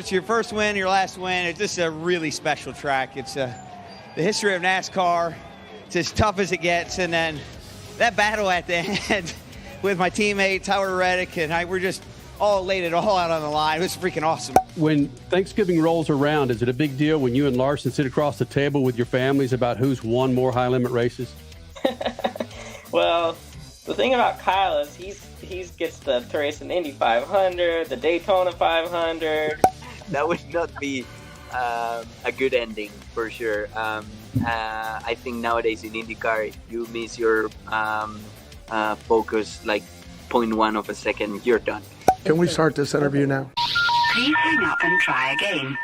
it's your first win, your last win, it's just a really special track. It's the history of NASCAR. It's as tough as it gets. And then that battle at the end with my teammate, Tyler Reddick, and we're just all laid it all out on the line. It was freaking awesome. When Thanksgiving rolls around, is it a big deal when you and Larson sit across the table with your families about who's won more high-limit races? Well, the thing about Kyle is he gets to race an Indy 500, the Daytona 500. That would not be a good ending for sure. I think nowadays in IndyCar, you miss your focus like 0.1 of a second, you're done. Can we start this interview now? Please hang up and try again.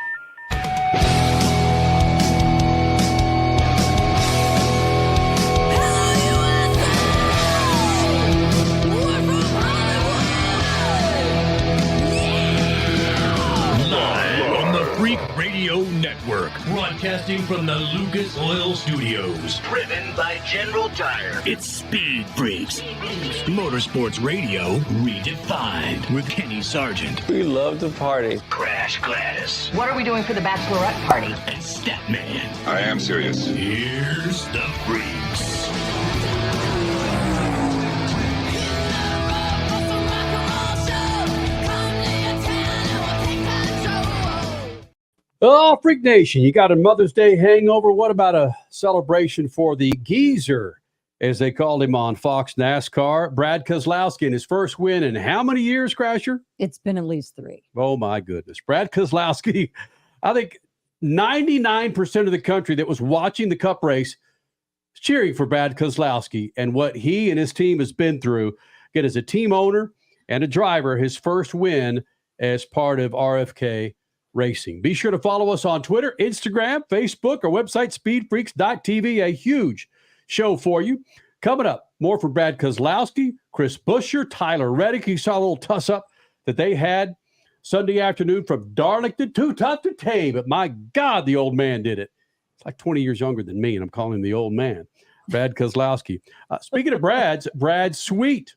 Radio Network, broadcasting from the Lucas Oil Studios. Driven by General Tire. It's Speed Freaks. Motorsports Radio redefined with Kenny Sargent. We love to party. Crash Gladys. What are we doing for the bachelorette party? And Statman. I am serious. Here's the Freaks. Oh, Freak Nation, you got a Mother's Day hangover? What about a celebration for the geezer, as they called him on Fox NASCAR? Brad Keselowski in his first win in how many years, Crasher? It's been at least 3. Oh, my goodness. Brad Keselowski, I think 99% of the country that was watching the Cup race is cheering for Brad Keselowski and what he and his team has been through. Again, as a team owner and a driver, his first win as part of RFK Racing. Be sure to follow us on Twitter, Instagram, Facebook, our website, speedfreaks.tv. A huge show for you. Coming up, more from Brad Keselowski, Chris Buescher, Tyler Reddick. You saw a little tuss-up that they had Sunday afternoon from Darlington to Tames. But my God, the old man did it. It's like 20 years younger than me, and I'm calling him the old man. Brad Keselowski. Speaking of Brad Sweet,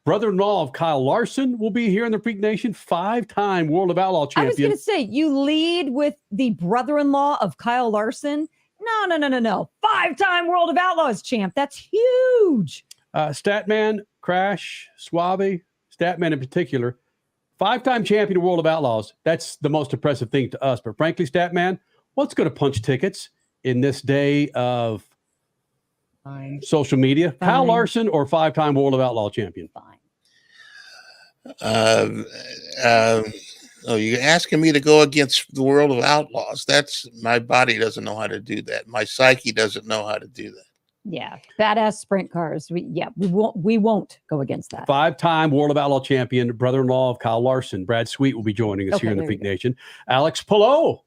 brother-in-law of Kyle Larson, will be here in the Freak Nation, 5-time World of Outlaw champion. I was going to say, you lead with the brother-in-law of Kyle Larson. No. 5-time World of Outlaws champ. That's huge. Statman, Crash, Suave, Statman in particular, 5-time champion of World of Outlaws. That's the most impressive thing to us. But frankly, Statman, what's going to punch tickets in this day of social media? Fine. Kyle Larson or 5-time World of Outlaw champion? Fine. You're asking me to go against the World of Outlaws. That's my body doesn't know how to do that. My psyche doesn't know how to do that. Yeah, badass sprint cars. We won't go against that. 5-time World of Outlaw champion, brother-in-law of Kyle Larson, Brad Sweet, will be joining us here in the Freak Nation. Alex Palou,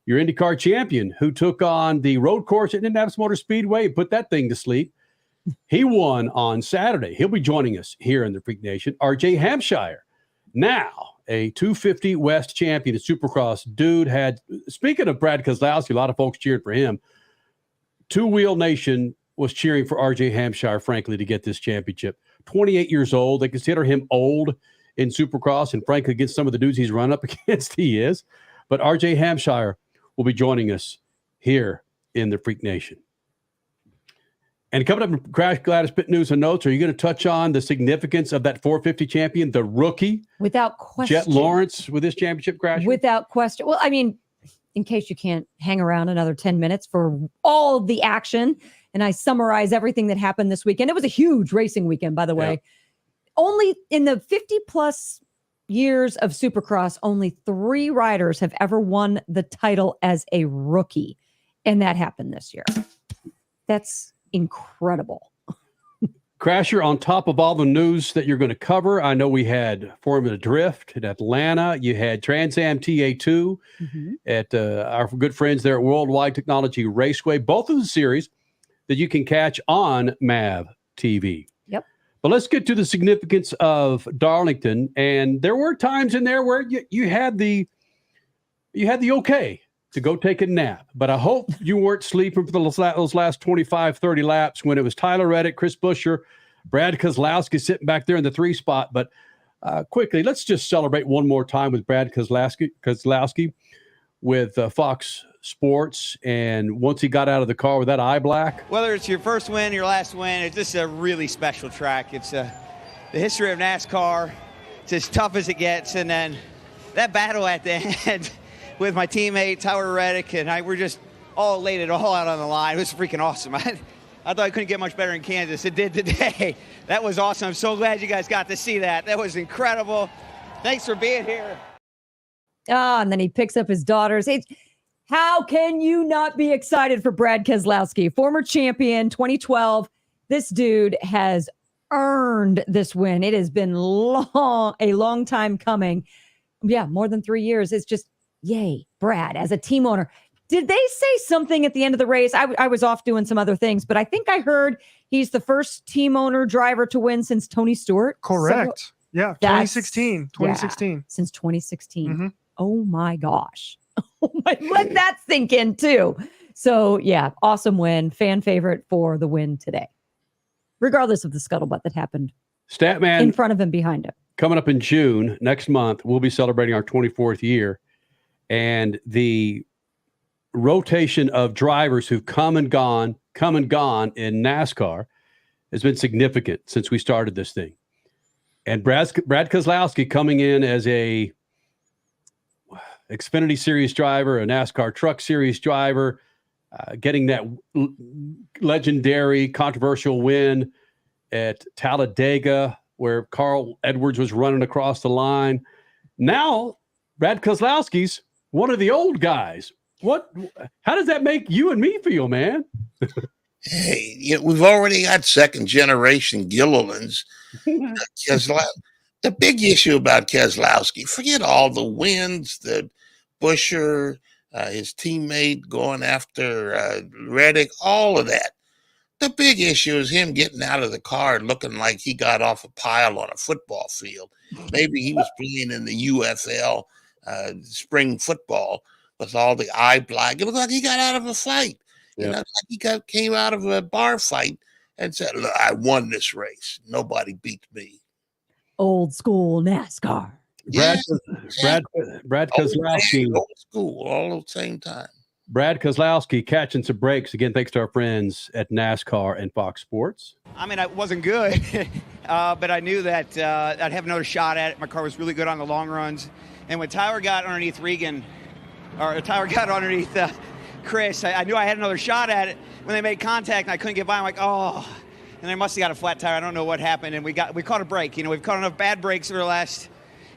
your IndyCar champion, who took on the road course at Indianapolis Motor Speedway, put that thing to sleep. He won on Saturday. He'll be joining us here in the Freak Nation. RJ Hampshire, now a 250 West champion at Supercross. Dude had, speaking of Brad Keselowski, a lot of folks cheered for him. Two-Wheel Nation was cheering for RJ Hampshire, frankly, to get this championship. 28 years old. They consider him old in Supercross, and frankly, against some of the dudes he's run up against, he is. But RJ Hampshire will be joining us here in the Freak Nation. And coming up in Crash Gladys Pit News and Notes, are you going to touch on the significance of that 450 champion, the rookie? Without question. Jet Lawrence with this championship, Crash? Without question. Well, I mean, in case you can't hang around another 10 minutes for all of the action, and I summarize everything that happened this weekend. It was a huge racing weekend, by the way. Yeah. Only in the 50-plus years of Supercross, only 3 riders have ever won the title as a rookie, and that happened this year. That's incredible. Crasher, on top of all the news that you're going to cover, I know we had Formula Drift at Atlanta. You had Trans Am TA2 at our good friends there at Worldwide Technology Raceway. Both of the series that you can catch on MAV TV. Yep. But let's get to the significance of Darlington. And there were times in there where you had the okay to go take a nap. But I hope you weren't sleeping for those last 25, 30 laps when it was Tyler Reddick, Chris Buescher, Brad Keselowski sitting back there in the 3 spot. But Quickly, let's just celebrate one more time with Brad Keselowski with Fox Sports. And once he got out of the car with that eye black. Whether it's your first win, your last win, it's just a really special track. It's the history of NASCAR. It's as tough as it gets. And then that battle at the end with my teammate, Tyler Reddick, and I were just all laid it all out on the line. It was freaking awesome. I thought I couldn't get much better in Kansas. It did today. That was awesome. I'm so glad you guys got to see that. That was incredible. Thanks for being here. And then he picks up his daughters. How can you not be excited for Brad Keselowski, former champion, 2012? This dude has earned this win. It has been a long time coming. Yeah, more than 3 years. It's just, yay, Brad, as a team owner. Did they say something at the end of the race? I was off doing some other things, but I think I heard he's the first team owner driver to win since Tony Stewart. Correct. Yeah, 2016. 2016. Yeah, since 2016. Mm-hmm. Oh my gosh. Let that sink in too. So yeah, awesome win. Fan favorite for the win today. Regardless of the scuttlebutt that happened Statman in front of him, behind him. Coming up in June, next month, we'll be celebrating our 24th year. And the rotation of drivers who've come and gone in NASCAR has been significant since we started this thing. And Brad Keselowski coming in as a Xfinity Series driver, a NASCAR Truck Series driver, getting that legendary, controversial win at Talladega where Carl Edwards was running across the line. Now, Brad Keselowski's one of the old guys. How does that make you and me feel, man? Hey, we've already got second generation Gillilands. The big issue about Keselowski, forget all the wins, the Buescher, his teammate going after Reddick, all of that. The big issue is him getting out of the car looking like he got off a pile on a football field. Maybe he was playing in the UFL spring football with all the eye black. It looked like he got out of a fight. Yep. You know, like he came out of a bar fight and said, "Look, I won this race. Nobody beat me." Old school NASCAR. Brad Keselowski. Old school, all at the same time. Brad Keselowski catching some breaks. Again, thanks to our friends at NASCAR and Fox Sports. I mean, I wasn't good, but I knew that I'd have another shot at it. My car was really good on the long runs. And when Tyler got underneath Chris, I knew I had another shot at it. When they made contact and I couldn't get by, I'm like, oh. And I must have got a flat tire. I don't know what happened. And we caught a break. We've caught enough bad breaks over the last,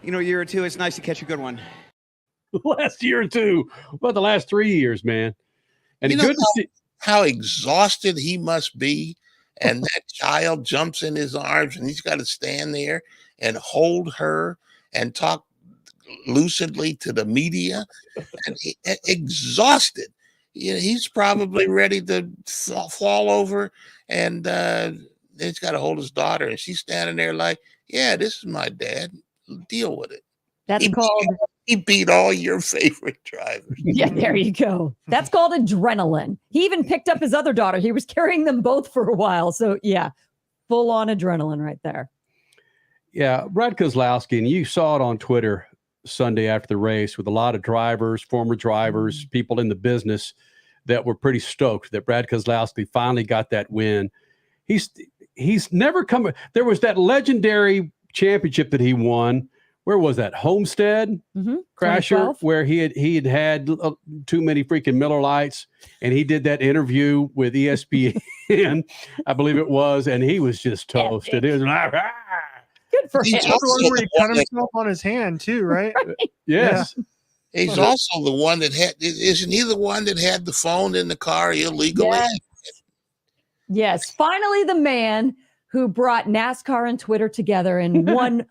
year or two. It's nice to catch a good one. Last year or two. Well, the last 3 years, man. And good to see how exhausted he must be. And that child jumps in his arms and he's got to stand there and hold her and talk lucidly to the media. And exhausted. He's probably ready to fall over, and he's got to hold his daughter, and she's standing there like, yeah, this is my dad. Deal with it. He beat all your favorite drivers. Yeah, there you go. That's called adrenaline. He even picked up his other daughter. He was carrying them both for a while. So, yeah, full on adrenaline right there. Yeah, Brad Keselowski, and you saw it on Twitter Sunday after the race with a lot of drivers, former drivers, people in the business that were pretty stoked that Brad Keselowski finally got that win. He's never come. There was that legendary championship that he won. Where was that? Homestead Crasher, where he had too many freaking Miller Lights, and he did that interview with ESPN, I believe it was, and he was just toasted. It was like, good for him. He's also the one where he cut himself on his hand too, right? Yes. Yeah. He's also the one that isn't he the one that had the phone in the car illegally? Yes. Finally, the man who brought NASCAR and Twitter together in one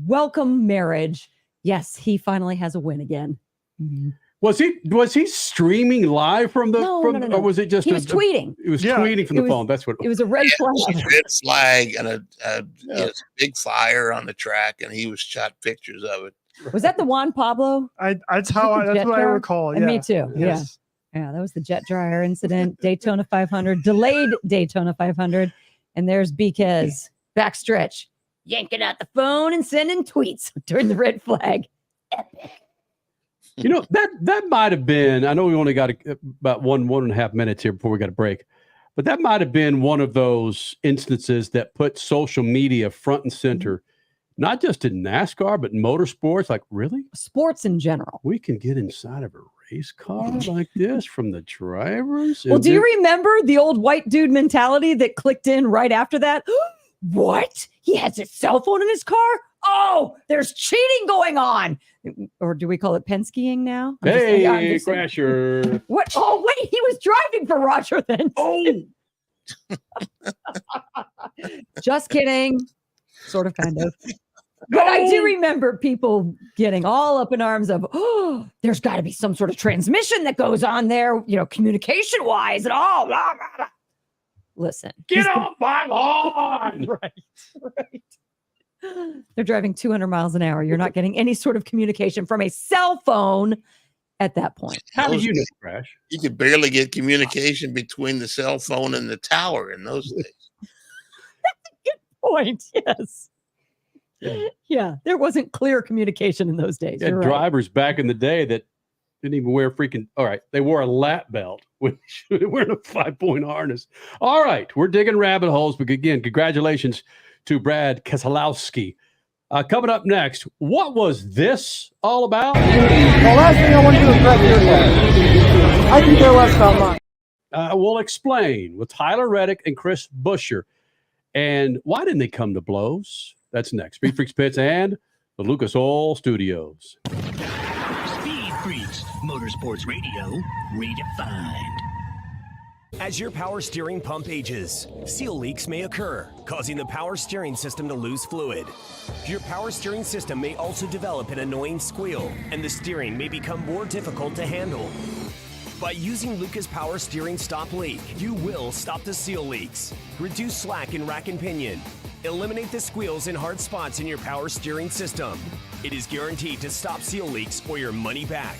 welcome marriage. Yes, he finally has a win again. Mm-hmm. Was he streaming live from the no. or was it just he was tweeting? It was tweeting from the phone. That's what it was. A red flag. A red flag and a big fire on the track, and he was shot pictures of it. Was that the Juan Pablo? That's what I recall. Yeah. Me too. Yes. Yeah, that was the jet dryer incident. Daytona 500, delayed Daytona 500, and there's BK's backstretch. yanking out the phone and sending tweets during the red flag. Epic. You know, that might have been, I know we only got about one and a half minutes here before we got a break, but that might have been one of those instances that put social media front and center, not just in NASCAR, but in motorsports. Like, really? Sports in general. We can get inside of a race car like this from the drivers? Well, do you remember the old white dude mentality that clicked in right after that? What? He has his cell phone in his car? Oh, there's cheating going on. Or do we call it Penskeing now? Hey, Crasher. What? Oh, wait, he was driving for Roger then. Oh. Just kidding. Sort of, kind of. But I do remember people getting all up in arms of, oh, there's got to be some sort of transmission that goes on there, you know, communication wise and all. Blah, blah, blah. Listen. Get off my lawn. Right. They're driving 200 miles an hour. You're not getting any sort of communication from a cell phone at that point. How did you know, Crash? You could barely get communication between the cell phone and the tower in those days. That's a good point. Yes. Yeah, there wasn't clear communication in those days. Yeah, drivers back in the day that didn't even wear they wore a lap belt when they were wearing a 5-point harness. All right, we're digging rabbit holes, but again, congratulations to Brad Keselowski. Coming up next, what was this all about? The last thing I want to do is correct your head. I can care less about mine. We'll explain with Tyler Reddick and Chris Buescher. And why didn't they come to blows? That's next. Speed Freaks Pits and the Lucas Oil Studios. Speed Freaks, Motorsports Radio, redefined. As your power steering pump ages, seal leaks may occur, causing the power steering system to lose fluid. Your power steering system may also develop an annoying squeal, and the steering may become more difficult to handle. By using Lucas Power Steering Stop Leak, you will stop the seal leaks, reduce slack in rack and pinion, eliminate the squeals and hard spots in your power steering system. It is guaranteed to stop seal leaks or your money back.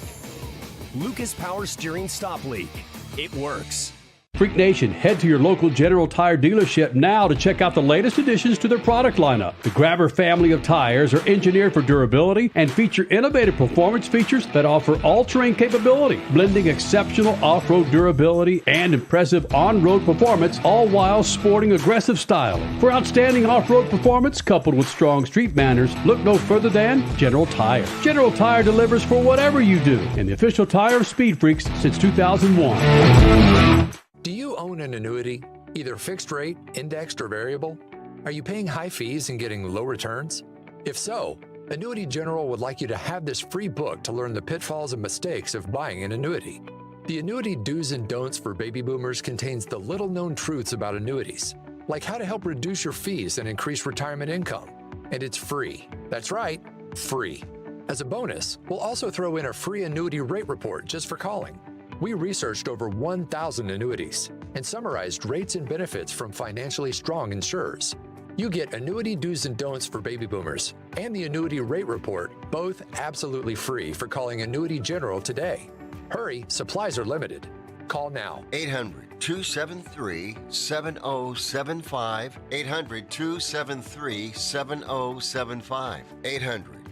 Lucas Power Steering Stop Leak. It works. Freak Nation, head to your local General Tire dealership now to check out the latest additions to their product lineup. The Grabber family of tires are engineered for durability and feature innovative performance features that offer all-terrain capability, blending exceptional off-road durability and impressive on-road performance, all while sporting aggressive style. For outstanding off-road performance coupled with strong street manners, look no further than General Tire. General Tire delivers for whatever you do, and the official tire of Speed Freaks since 2001. Do you own an annuity, either fixed rate, indexed, or variable? Are you paying high fees and getting low returns? If so, Annuity General would like you to have this free book to learn the pitfalls and mistakes of buying an annuity. The Annuity Do's and Don'ts for Baby Boomers contains the little-known truths about annuities, like how to help reduce your fees and increase retirement income. And it's free. That's right, free. As a bonus, we'll also throw in a free annuity rate report just for calling. We researched over 1,000 annuities and summarized rates and benefits from financially strong insurers. You get Annuity Do's and Don'ts for Baby Boomers and the Annuity Rate Report, both absolutely free for calling Annuity General today. Hurry, supplies are limited. Call now. 800-273-7075. 800-273-7075.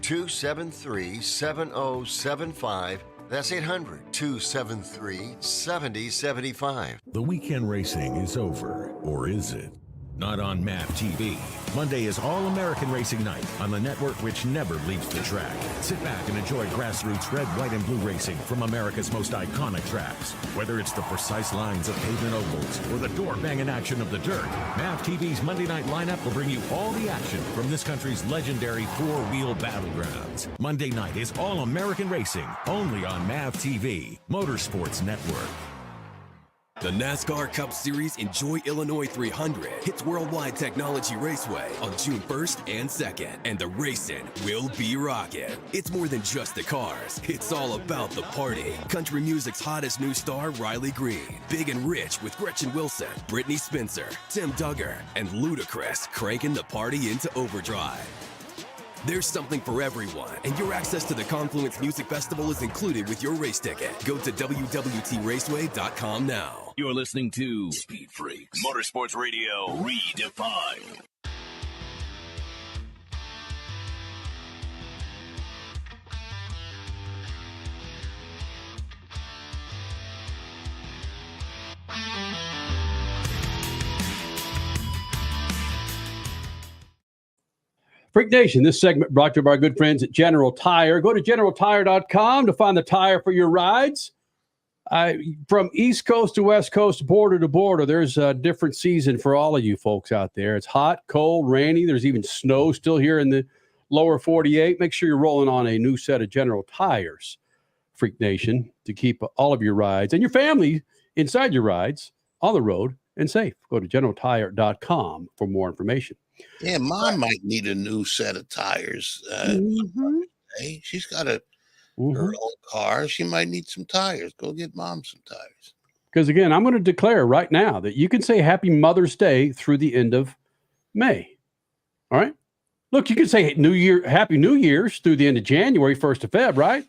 800-273-7075. That's 800-273-7075. The weekend racing is over, or is it? Not on MAP TV. Monday is All-American Racing Night on the network which never leaves the track. Sit back and enjoy grassroots red, white, and blue racing from America's most iconic tracks. Whether it's the precise lines of pavement ovals or the door-banging action of the dirt, MAP TV's Monday night lineup will bring you all the action from this country's legendary four-wheel battlegrounds. Monday night is All-American Racing, only on MAP TV, Motorsports Network. The NASCAR Cup Series Enjoy Illinois 300 hits Worldwide Technology Raceway on June 1st and 2nd, and the racing will be rocking. It's more than just the cars, it's all about the party. Country music's hottest new star, Riley Green, Big and Rich with Gretchen Wilson, Brittany Spencer, Tim Duggar, and Ludacris cranking the party into overdrive. There's something for everyone, and your access to the Confluence Music Festival is included with your race ticket. Go to WWTRaceway.com now. You're listening to Speed Freaks, Motorsports Radio Redefined. Freak Nation, this segment brought to you by our good friends at General Tire. Go to generaltire.com to find the tire for your rides. From East Coast to West Coast, border to border, there's a different season for all of you folks out there. It's hot, cold, rainy. There's even snow still here in the lower 48. Make sure you're rolling on a new set of General Tires, Freak Nation, to keep all of your rides and your family inside your rides on the road and safe. Go to generaltire.com for more information. Yeah, Mom might need a new set of tires. Hey, she's got her own car. She might need some tires. Go get Mom some tires. Because, again, I'm going to declare right now that you can say Happy Mother's Day through the end of May. All right? Look, you can say Happy New Year's through the end of January, 1st of Feb, right?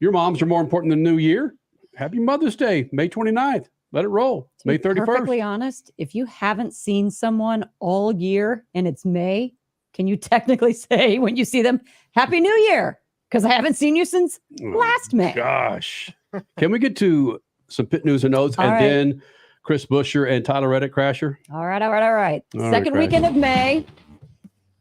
Your moms are more important than New Year. Happy Mother's Day, May 29th. Let it roll. May 31st. Perfectly honest, if you haven't seen someone all year and it's May, can you technically say when you see them, Happy New Year? Because I haven't seen you since last May. Gosh. Can we get to some pit news and notes then Chris Buescher and Tyler Reddick, Crasher? All right. Second weekend of May.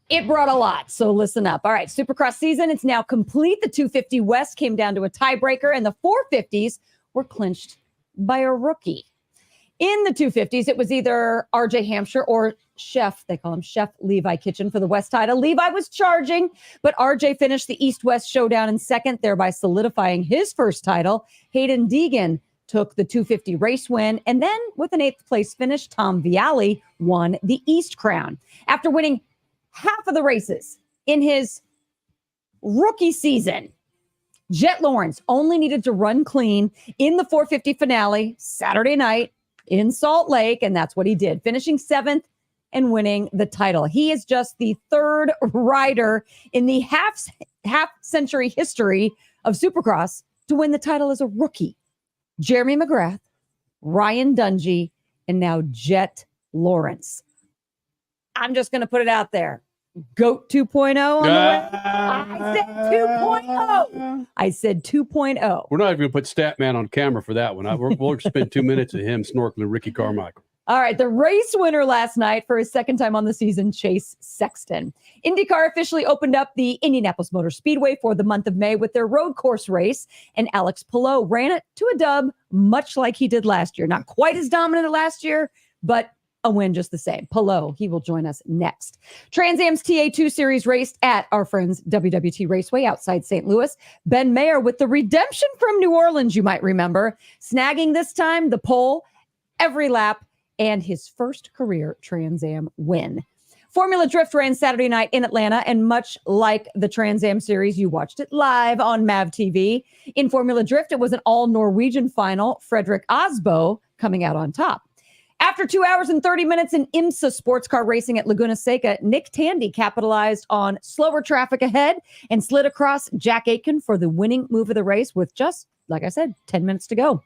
It brought a lot, so listen up. All right, Supercross season, it's now complete. The 250 West came down to a tiebreaker, and the 450s were clinched by a rookie. In the 250s, it was either RJ Hampshire or Chef, they call him Chef Levi Kitchen for the West title. Levi was charging, but RJ finished the East-West showdown in second, thereby solidifying his first title. Hayden Deegan took the 250 race win, and then with an 8th place finish, Tom Vialli won the East crown. After winning half of the races in his rookie season, Jet Lawrence only needed to run clean in the 450 finale Saturday night in Salt Lake, and that's what he did, finishing 7th and winning the title. He is just the 3rd rider in the half-century history of Supercross to win the title as a rookie. Jeremy McGrath, Ryan Dungey, and now Jet Lawrence. I'm just going to put it out there. GOAT 2.0 on the way. I said 2.0. We're not even going to put Statman on camera for that one. We'll spend 2 minutes of him snorkeling Ricky Carmichael. All right, the race winner last night for his second time on the season, Chase Sexton. IndyCar officially opened up the Indianapolis Motor Speedway for the month of May with their road course race, and Alex Palou ran it to a dub, much like he did last year. Not quite as dominant as last year, but a win just the same. Palou, he will join us next. Trans Am's TA2 Series raced at our friends WWT Raceway outside St. Louis. Ben Mayer with the redemption from New Orleans, you might remember, snagging this time the pole every lap and his first career Trans Am win. Formula Drift ran Saturday night in Atlanta, and much like the Trans Am Series, you watched it live on MAV TV. In Formula Drift, it was an all-Norwegian final, Fredrik Asbo coming out on top. After 2 hours and 30 minutes in IMSA sports car racing at Laguna Seca, Nick Tandy capitalized on slower traffic ahead and slid across Jack Aitken for the winning move of the race with just, like I said, 10 minutes to go.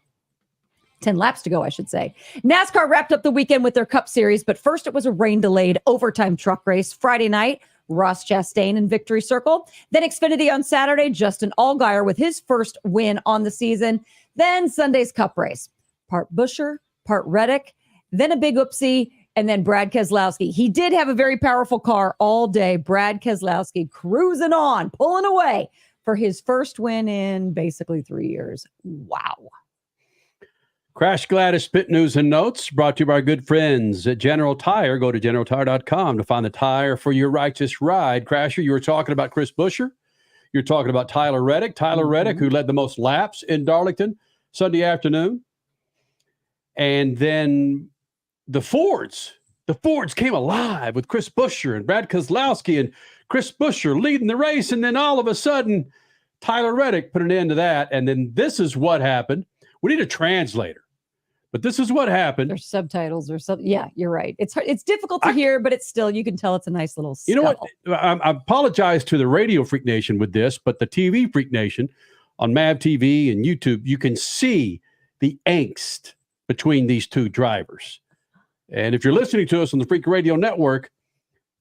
10 laps to go, I should say. NASCAR wrapped up the weekend with their Cup Series, but first it was a rain-delayed overtime truck race Friday night. Ross Chastain in Victory Circle. Then Xfinity on Saturday, Justin Allgaier with his first win on the season. Then Sunday's Cup race. Part Buescher, part Reddick, then a big oopsie, and then Brad Keselowski. He did have a very powerful car all day. Brad Keselowski cruising on, pulling away for his first win in basically 3 years. Wow. Crash Gladys Pit News and Notes brought to you by our good friends at General Tire. Go to generaltire.com to find the tire for your righteous ride. Crasher, you were talking about Chris Buescher. You're talking about Tyler Reddick. Tyler Reddick, who led the most laps in Darlington Sunday afternoon. And then the Fords came alive with Chris Buescher and Brad Keselowski and Chris Buescher leading the race. And then all of a sudden, Tyler Reddick put an end to that. And then this is what happened. We need a translator, but this is what happened. There's subtitles or something. Yeah, you're right. It's hard. It's difficult to hear, but it's still, you can tell it's a nice little scuffle. You know what? I apologize to the Radio Freak Nation with this, but the TV Freak Nation on MAV TV and YouTube, you can see the angst between these two drivers. And if you're listening to us on the Freak Radio Network,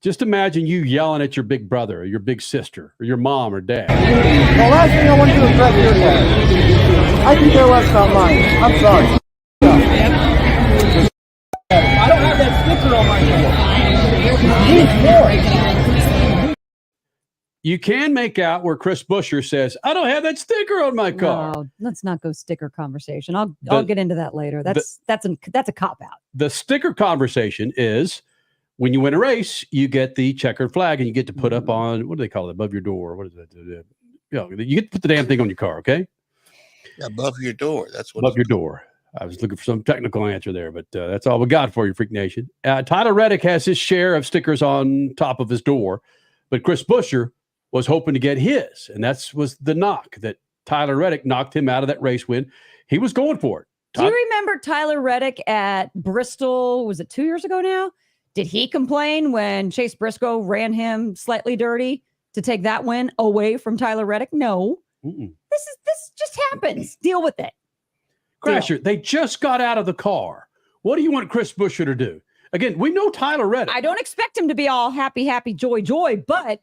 just imagine you yelling at your big brother or your big sister or your mom or dad. The last thing I want to do is wreck your dad. I can care less about mine. I'm sorry. I don't have that sticker on my car. You can make out where Chris Buescher says, I don't have that sticker on my car. No, let's not go sticker conversation. I'll get into that later. That's a cop-out. The sticker conversation is when you win a race, you get the checkered flag and you get to put up on, what do they call it, above your door? What is that? You get to put the damn thing on your car, okay? Yeah, above your door. That's what. Above your door. I was looking for some technical answer there, but that's all we got for you, Freak Nation. Tyler Reddick has his share of stickers on top of his door, but Chris Buescher was hoping to get his, and that was the knock that Tyler Reddick knocked him out of that race win. He was going for it. Do you remember Tyler Reddick at Bristol? Was it 2 years ago now? Did he complain when Chase Briscoe ran him slightly dirty to take that win away from Tyler Reddick? No. This just happens. Deal with it. Crasher, they just got out of the car. What do you want Chris Buescher to do? Again, we know Tyler Reddick. I don't expect him to be all happy, joy, but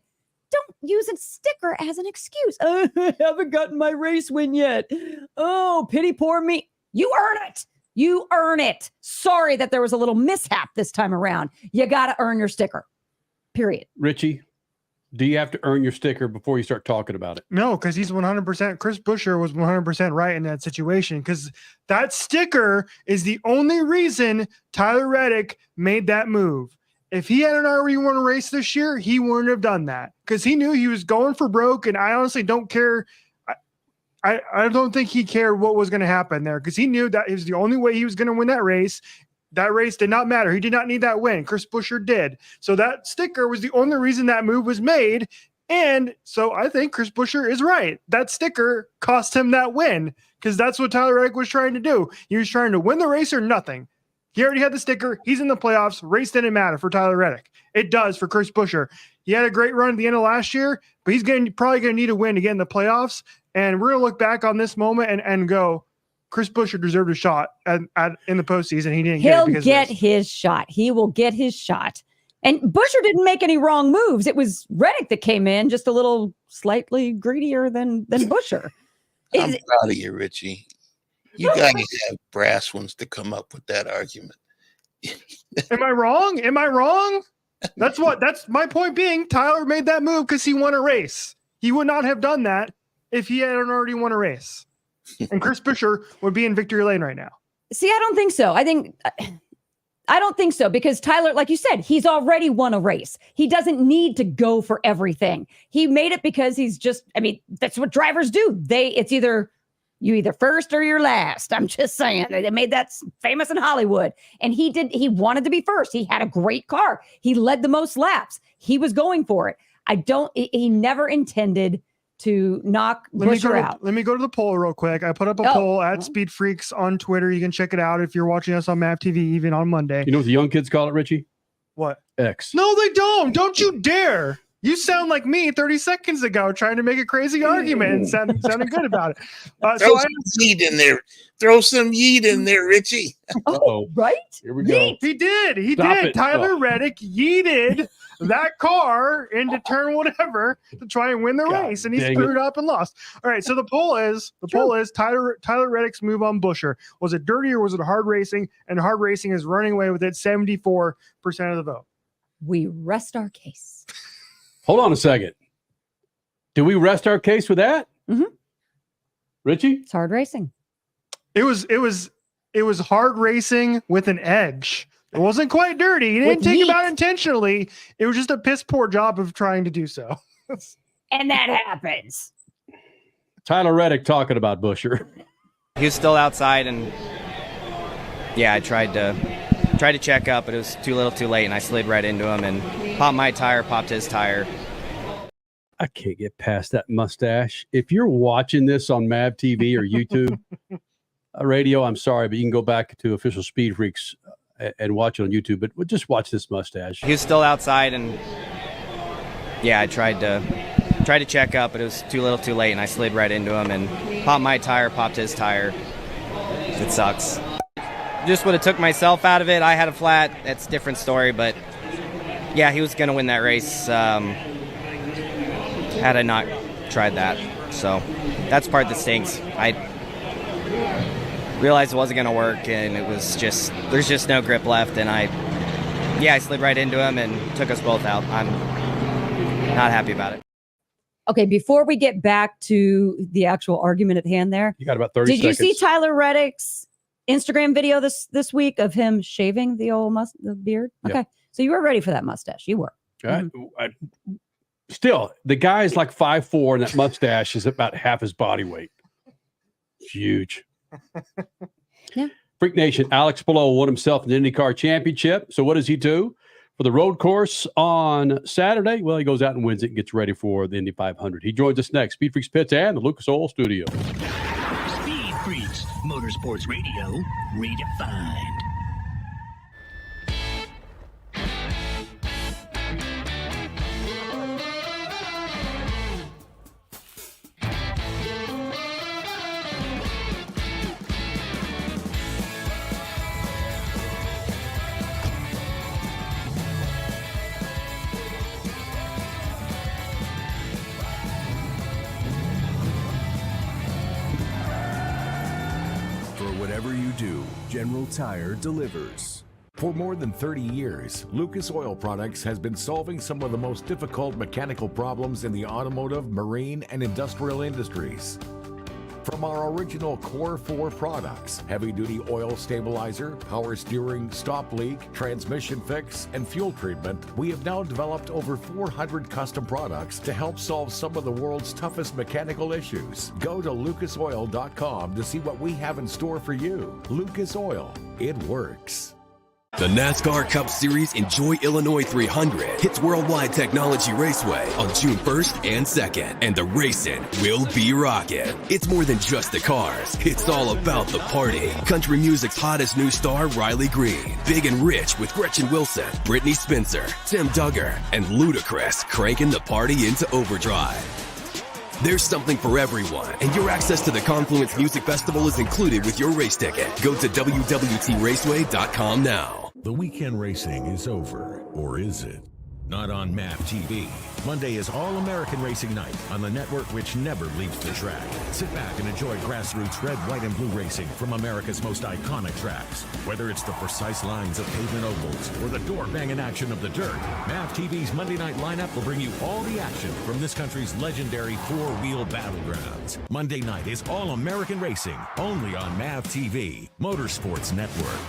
don't use a sticker as an excuse. I haven't gotten my race win yet. Oh, pity poor me. You earn it. You earn it. Sorry that there was a little mishap this time around. You got to earn your sticker. Period. Richie, do you have to earn your sticker before you start talking about it? No, because he's 100%. Chris Buescher was 100% right in that situation because that sticker is the only reason Tyler Reddick made that move. If he hadn't already won a race this year, he wouldn't have done that because he knew he was going for broke. And I honestly don't care. I don't think he cared what was going to happen there because he knew that it was the only way he was going to win that race. That race did not matter. He did not need that win. Chris Buescher did. So that sticker was the only reason that move was made. And so I think Chris Buescher is right. That sticker cost him that win because that's what Tyler Reddick was trying to do. He was trying to win the race or nothing. He already had the sticker. He's in the playoffs. Race didn't matter for Tyler Reddick. It does for Chris Buescher. He had a great run at the end of last year, but he's probably going to need a win to get in the playoffs. And we're going to look back on this moment and go, Chris Buescher deserved a shot in the postseason. He didn't get it. He'll get his shot. He will get his shot. And Buescher didn't make any wrong moves. It was Reddick that came in just a little slightly greedier than Buescher. I'm proud of you, Richie. You got to have brass ones to come up with that argument. Am I wrong? Am I wrong? That's my point being. Tyler made that move because he won a race. He would not have done that if he hadn't already won a race. And Chris Buescher would be in victory lane right now. See, I don't think so. I don't think so because Tyler, like you said, he's already won a race. He doesn't need to go for everything. He made it because that's what drivers do. It's either first or you're last. I'm just saying. They made that famous in Hollywood. And he wanted to be first. He had a great car. He led the most laps. He was going for it. He never intended to knock Buescher out. Let me go to the poll real quick. I put up a poll at Speed Freaks on Twitter. You can check it out if you're watching us on MAP TV, even on Monday. You know what the young kids call it, Richie? What? X. No, they don't. Don't you dare. You sound like me 30 seconds ago trying to make a crazy argument and sounding good about it. Throw some yeet in there. Throw some yeet in there, Richie. Oh, right? Here we go. He did. Tyler Reddick yeeted that car into turn whatever to try and win the race, and he screwed up and lost. All right, so the poll is Tyler Reddick's move on Buescher. Was it dirty or was it hard racing? And hard racing is running away with it, 74% of the vote. We rest our case. Hold on a second. Do we rest our case with that? Mm-hmm. Richie? It's hard racing. It was hard racing with an edge. It wasn't quite dirty. He didn't take him out intentionally. It was just a piss poor job of trying to do so. And that happens. Tyler Reddick talking about Buescher. He was still outside, and I tried to check up, but it was too little too late, and I slid right into him and popped my tire, popped his tire. I can't get past that mustache. If you're watching this on MAV TV or YouTube radio, I'm sorry, but you can go back to Official Speed Freaks and watch it on YouTube, but just watch this mustache. He was still outside, and I tried to check up, but it was too little too late, and I slid right into him and popped my tire, popped his tire. It sucks. Just would have took myself out of it. I had a flat. That's a different story, but he was going to win that race had I not tried that. So that's part that stinks. I realized it wasn't going to work, and there's just no grip left, and I slid right into him and took us both out. I'm not happy about it. Okay, before we get back to the actual argument at hand there. You got about 30 seconds. Did you see seconds. Tyler Reddick's Instagram video this week of him shaving the beard? Okay. Yeah. So you were ready for that mustache. You were. Still, the guy is like 5'4", and that mustache is about half his body weight. It's huge. Yeah. Freak Nation, Alex Palou won himself an IndyCar championship. So what does he do for the road course on Saturday? Well, he goes out and wins it and gets ready for the Indy 500. He joins us next. Speed Freaks Pits and the Lucas Oil Studio. Speed Freaks, Motorsports Radio, redefined. Whatever you do, General Tire delivers. For more than 30 years, Lucas Oil Products has been solving some of the most difficult mechanical problems in the automotive, marine, and industrial industries. From our original Core 4 products, heavy-duty oil stabilizer, power steering, stop leak, transmission fix, and fuel treatment, we have now developed over 400 custom products to help solve some of the world's toughest mechanical issues. Go to lucasoil.com to see what we have in store for you. Lucas Oil, it works. The NASCAR Cup Series Enjoy Illinois 300 hits Worldwide Technology Raceway on June 1st and 2nd, and the racing will be rocking. It's more than just the cars. It's all about the party. Country music's hottest new star, Riley Green. Big and Rich with Gretchen Wilson, Brittany Spencer, Tim Duggar, and Ludacris cranking the party into overdrive. There's something for everyone, and your access to the Confluence Music Festival is included with your race ticket. Go to WWTRaceway.com now. The weekend racing is over, or is it? Not on MAV TV. Monday is All-American Racing Night on the network which never leaves the track. Sit back and enjoy grassroots red, white, and blue racing from America's most iconic tracks. Whether it's the precise lines of pavement ovals or the door-banging action of the dirt, MAV TV's Monday night lineup will bring you all the action from this country's legendary four-wheel battlegrounds. Monday night is All-American Racing, only on MAV TV, Motorsports Network.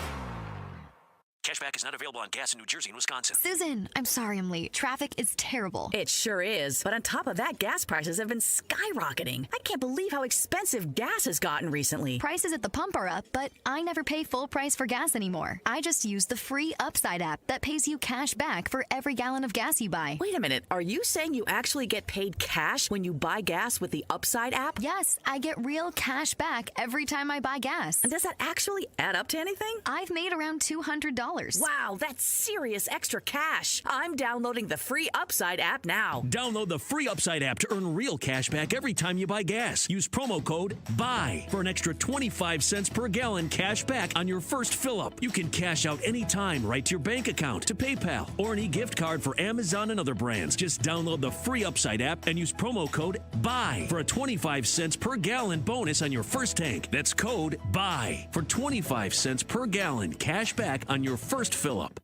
Cashback is not available on gas in New Jersey and Wisconsin. Susan, I'm sorry I'm late. Traffic is terrible. It sure is. But on top of that, gas prices have been skyrocketing. I can't believe how expensive gas has gotten recently. Prices at the pump are up, but I never pay full price for gas anymore. I just use the free Upside app that pays you cash back for every gallon of gas you buy. Wait a minute. Are you saying you actually get paid cash when you buy gas with the Upside app? Yes, I get real cash back every time I buy gas. And does that actually add up to anything? I've made around $200. Wow, that's serious extra cash. I'm downloading the free Upside app now. Download the free Upside app to earn real cash back every time you buy gas. Use promo code BUY for an extra 25 cents per gallon cash back on your first fill-up. You can cash out anytime right to your bank account, to PayPal, or an e-gift card for Amazon and other brands. Just download the free Upside app and use promo code BUY for a 25 cents per gallon bonus on your first tank. That's code BUY for 25 cents per gallon cash back on your first fill-up.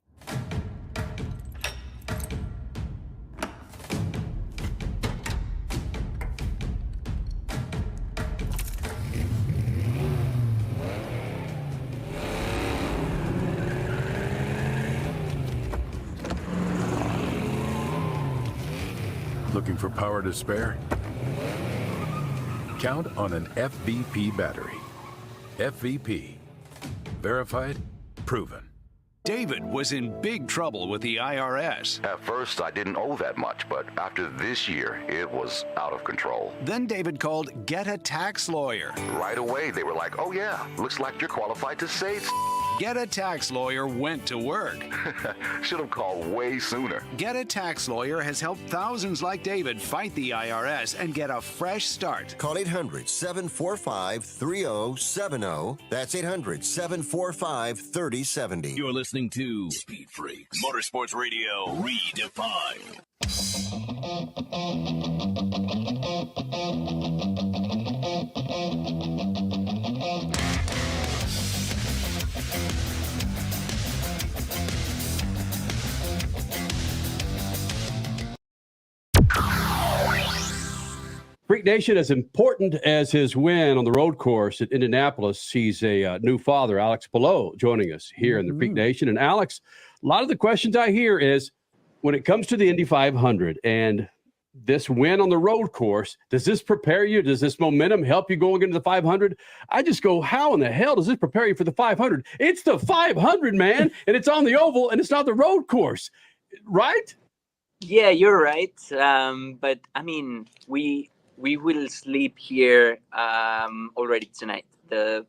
Looking for power to spare? Count on an FVP battery. FVP. Verified, proven. David was in big trouble with the IRS. At first, I didn't owe that much, but after this year, it was out of control. Then David called Get a Tax Lawyer. Right away, they were like, oh yeah, looks like you're qualified to say Get a Tax Lawyer went to work. Should have called way sooner. Get a Tax Lawyer has helped thousands like David fight the IRS and get a fresh start. Call 800-745-3070. That's 800-745-3070. You're listening to Speed Freaks, Motorsports Radio, redefined. Freak Nation, as important as his win on the road course at Indianapolis, he's a new father, Alex Palou, joining us here in the Freak Nation. And Alex, a lot of the questions I hear is, when it comes to the Indy 500 and this win on the road course, does this prepare you? Does this momentum help you going into the 500? I just go, how in the hell does this prepare you for the 500? It's the 500, man, and it's on the oval, and it's not the road course, right? Yeah, you're right. But I mean, we will sleep here already tonight.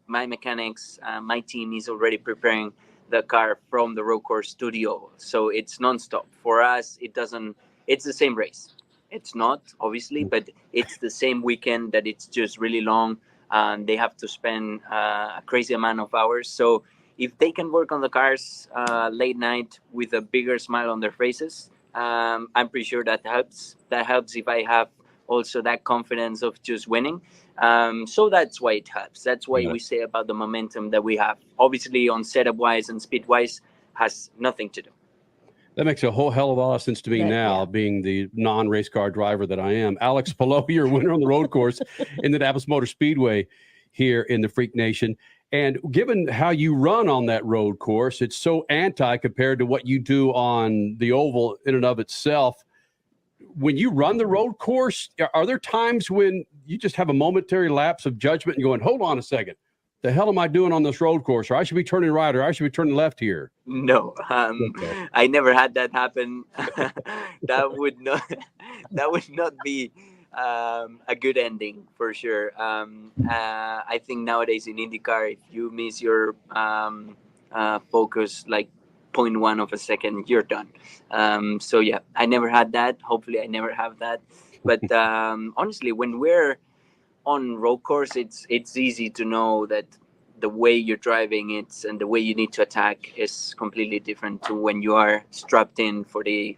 My mechanics, my team is already preparing the car from the road course studio, so it's nonstop. For us, it's the same race. It's not, obviously, but it's the same weekend that it's just really long, and they have to spend a crazy amount of hours. So if they can work on the cars late night with a bigger smile on their faces, I'm pretty sure that helps. That helps if I have also that confidence of just winning. So that's why it helps. That's why we say about the momentum that we have. Obviously, on setup-wise and speed-wise, has nothing to do. That makes a whole hell of a lot of sense to me now, being the non-race car driver that I am. Alex Palou, you're a winner on the road course in the Indianapolis Motor Speedway here in the Freak Nation. And given how you run on that road course, it's so anti compared to what you do on the oval in and of itself. When you run the road course, are there times when you just have a momentary lapse of judgment and going, hold on a second, the hell am I doing on this road course? Or I should be turning right, or I should be turning left here? No, I never had that happen. that would not be a good ending for sure. I think nowadays in IndyCar, if you miss your focus like 0.1 of a second, you're done. So yeah, I never had that. Hopefully I never have that. But honestly, when we're on road course, it's easy to know that the way you're driving and the way you need to attack is completely different to when you are strapped in for the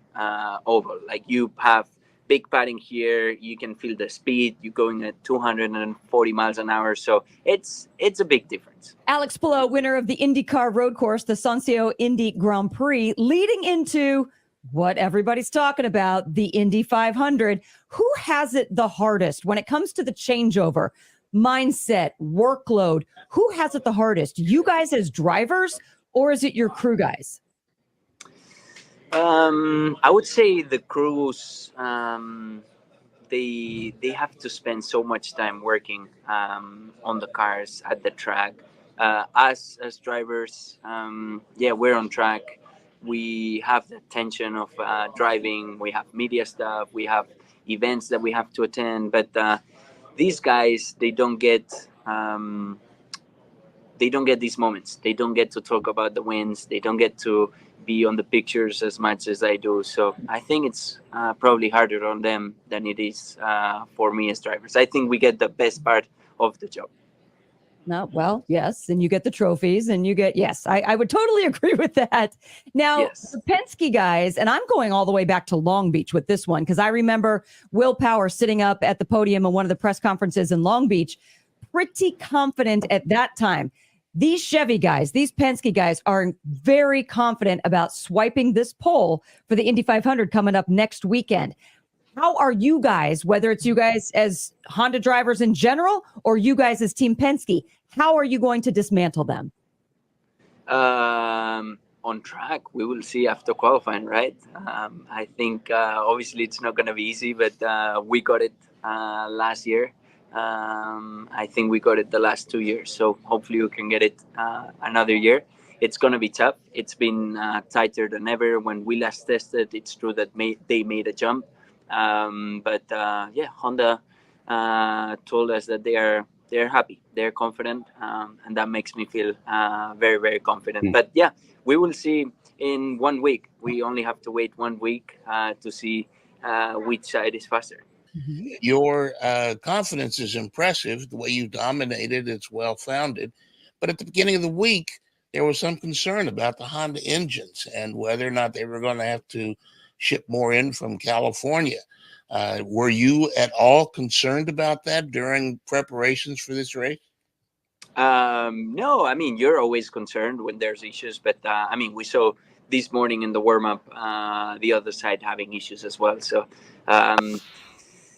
oval. Like, you have big padding here, you can feel the speed, you're going at 240 miles an hour, so it's a big difference. Alex Palou, winner of the IndyCar road course, the Sancio Indy Grand Prix, leading into what everybody's talking about, the Indy 500. Who has it the hardest when it comes to the changeover, mindset, workload? Who has it the hardest? You guys as drivers, or is it your crew guys? I would say the crews, they have to spend so much time working on the cars at the track. Us as drivers, we're on track. We have the tension of driving. We have media stuff. We have events that we have to attend. But these guys, they don't get these moments. They don't get to talk about the wins. They don't get to be on the pictures as much as I do. So I think it's probably harder on them than it is for me as drivers. I think we get the best part of the job. No, well, yes. And you get the trophies and you get, yes, I would totally agree with that. Now, the Penske guys, and I'm going all the way back to Long Beach with this one, because I remember Will Power sitting up at the podium in one of the press conferences in Long Beach, pretty confident at that time. These Chevy guys, these Penske guys are very confident about swiping this pole for the Indy 500 coming up next weekend. How are you guys, whether it's you guys as Honda drivers in general or you guys as Team Penske, how are you going to dismantle them? On track, we will see after qualifying, right? I think obviously it's not going to be easy, but we got it last year. I think we got it the last 2 years, so hopefully we can get it another year. It's going to be tough. It's been tighter than ever. When we last tested, it's true that they made a jump. But Honda told us that they're happy, they're confident, and that makes me feel very, very confident. But yeah, we will see in 1 week. We only have to wait 1 week to see which side is faster. Your confidence is impressive. The way you dominated, it's well-founded. But at the beginning of the week, there was some concern about the Honda engines and whether or not they were going to have to ship more in from California. Were you at all concerned about that during preparations for this race? No, I mean, you're always concerned when there's issues, but I mean, we saw this morning in the warm-up the other side having issues as well. So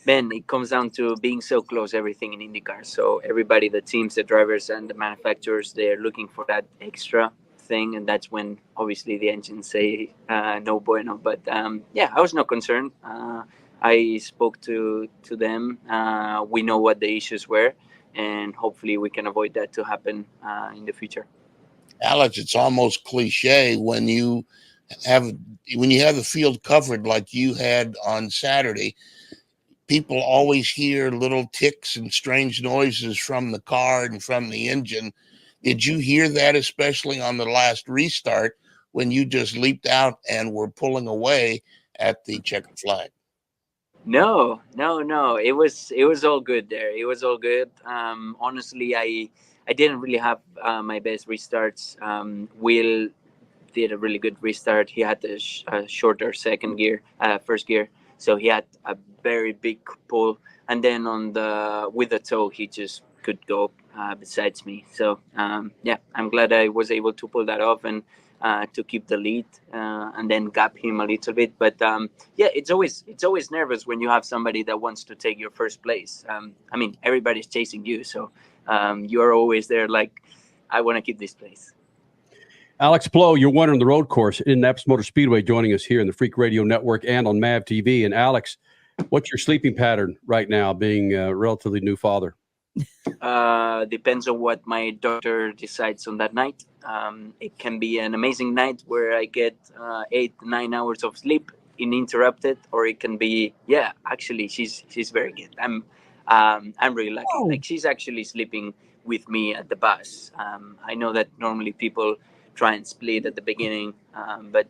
Ben, it comes down to being so close, everything in IndyCar. So everybody, the teams, the drivers, and the manufacturers, they're looking for that extra thing, and that's when obviously the engines say no bueno. But yeah, I was not concerned. I spoke to them. We know what the issues were, and hopefully we can avoid that to happen in the future. Alex, it's almost cliche when you have the field covered like you had on Saturday. People always hear little ticks and strange noises from the car and from the engine. Did you hear that, especially on the last restart when you just leaped out and were pulling away at the checkered flag? No. It was all good there. It was all good. Honestly, I didn't really have my best restarts. Will did a really good restart. He had a shorter first gear, so he had a very big pull. And then with the toe, he just could go besides me. So yeah, I'm glad I was able to pull that off and to keep the lead and then gap him a little bit. But yeah, it's always nervous when you have somebody that wants to take your first place. I mean, everybody's chasing you, so you're always there like, I want to keep this place. Alex Palou, you're winner on the road course in Indianapolis Motor Speedway, joining us here in the Freak Radio Network and on MAV TV. And Alex, what's your sleeping pattern right now, being a relatively new father? Depends on what my doctor decides on that night. It can be an amazing night where I get 8-9 hours of sleep uninterrupted, or it can be, yeah, actually she's very good. I'm really lucky. Oh. Like, she's actually sleeping with me at the bus. I know that normally people try and split at the beginning, but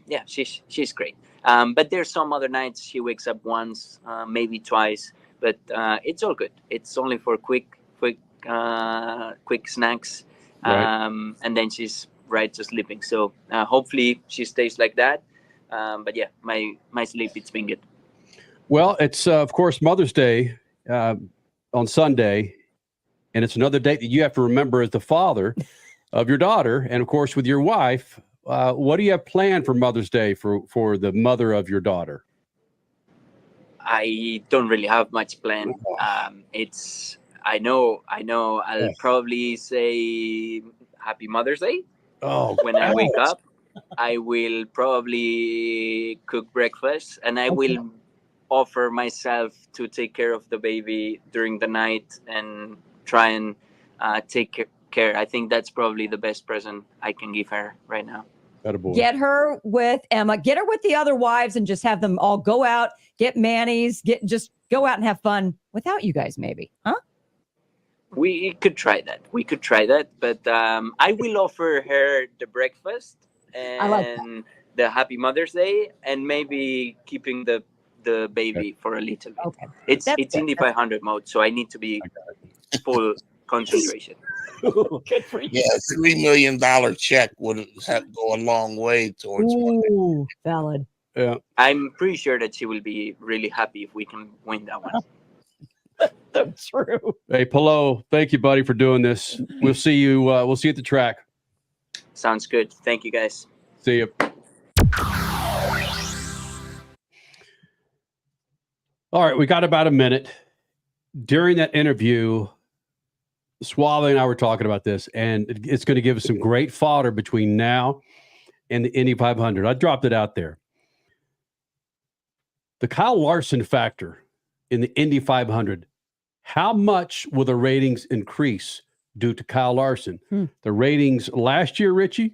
yeah, she's great. But there's some other nights she wakes up once, maybe twice, but it's all good. It's only for quick snacks, Right. and then she's right to sleeping. So hopefully she stays like that. But yeah, my sleep, it's been good. Well, it's of course Mother's Day on Sunday, and it's another date that you have to remember as the father of your daughter, and of course with your wife. What do you have planned for Mother's Day for the mother of your daughter? I don't really have much planned. I know. I'll probably say Happy Mother's Day. Oh, when I wake up, I will probably cook breakfast, and I will offer myself to take care of the baby during the night and try and take care. I think that's probably the best present I can give her right now. Get her with Emma, get her with the other wives, and just have them all go out, get Manny's, just go out and have fun without you guys, maybe, huh? We could try that. But I will offer her the breakfast and the Happy Mother's Day, and maybe keeping the baby for a little bit. Okay. It's Indy 500 mode, so I need to be full concentration. Good for you. Yeah, a $3 million check would go a long way towards. Ooh, valid. Yeah, I'm pretty sure that she will be really happy if we can win that one. That's true. Hey, Palou, thank you, buddy, for doing this. We'll see you. We'll see you at the track. Sounds good. Thank you, guys. See you. All right, we got about a minute. During that interview, Suave and I were talking about this, and it's going to give us some great fodder between now and the Indy 500. I dropped it out there. The Kyle Larson factor in the Indy 500. How much will the ratings increase due to Kyle Larson? The ratings last year, Richie?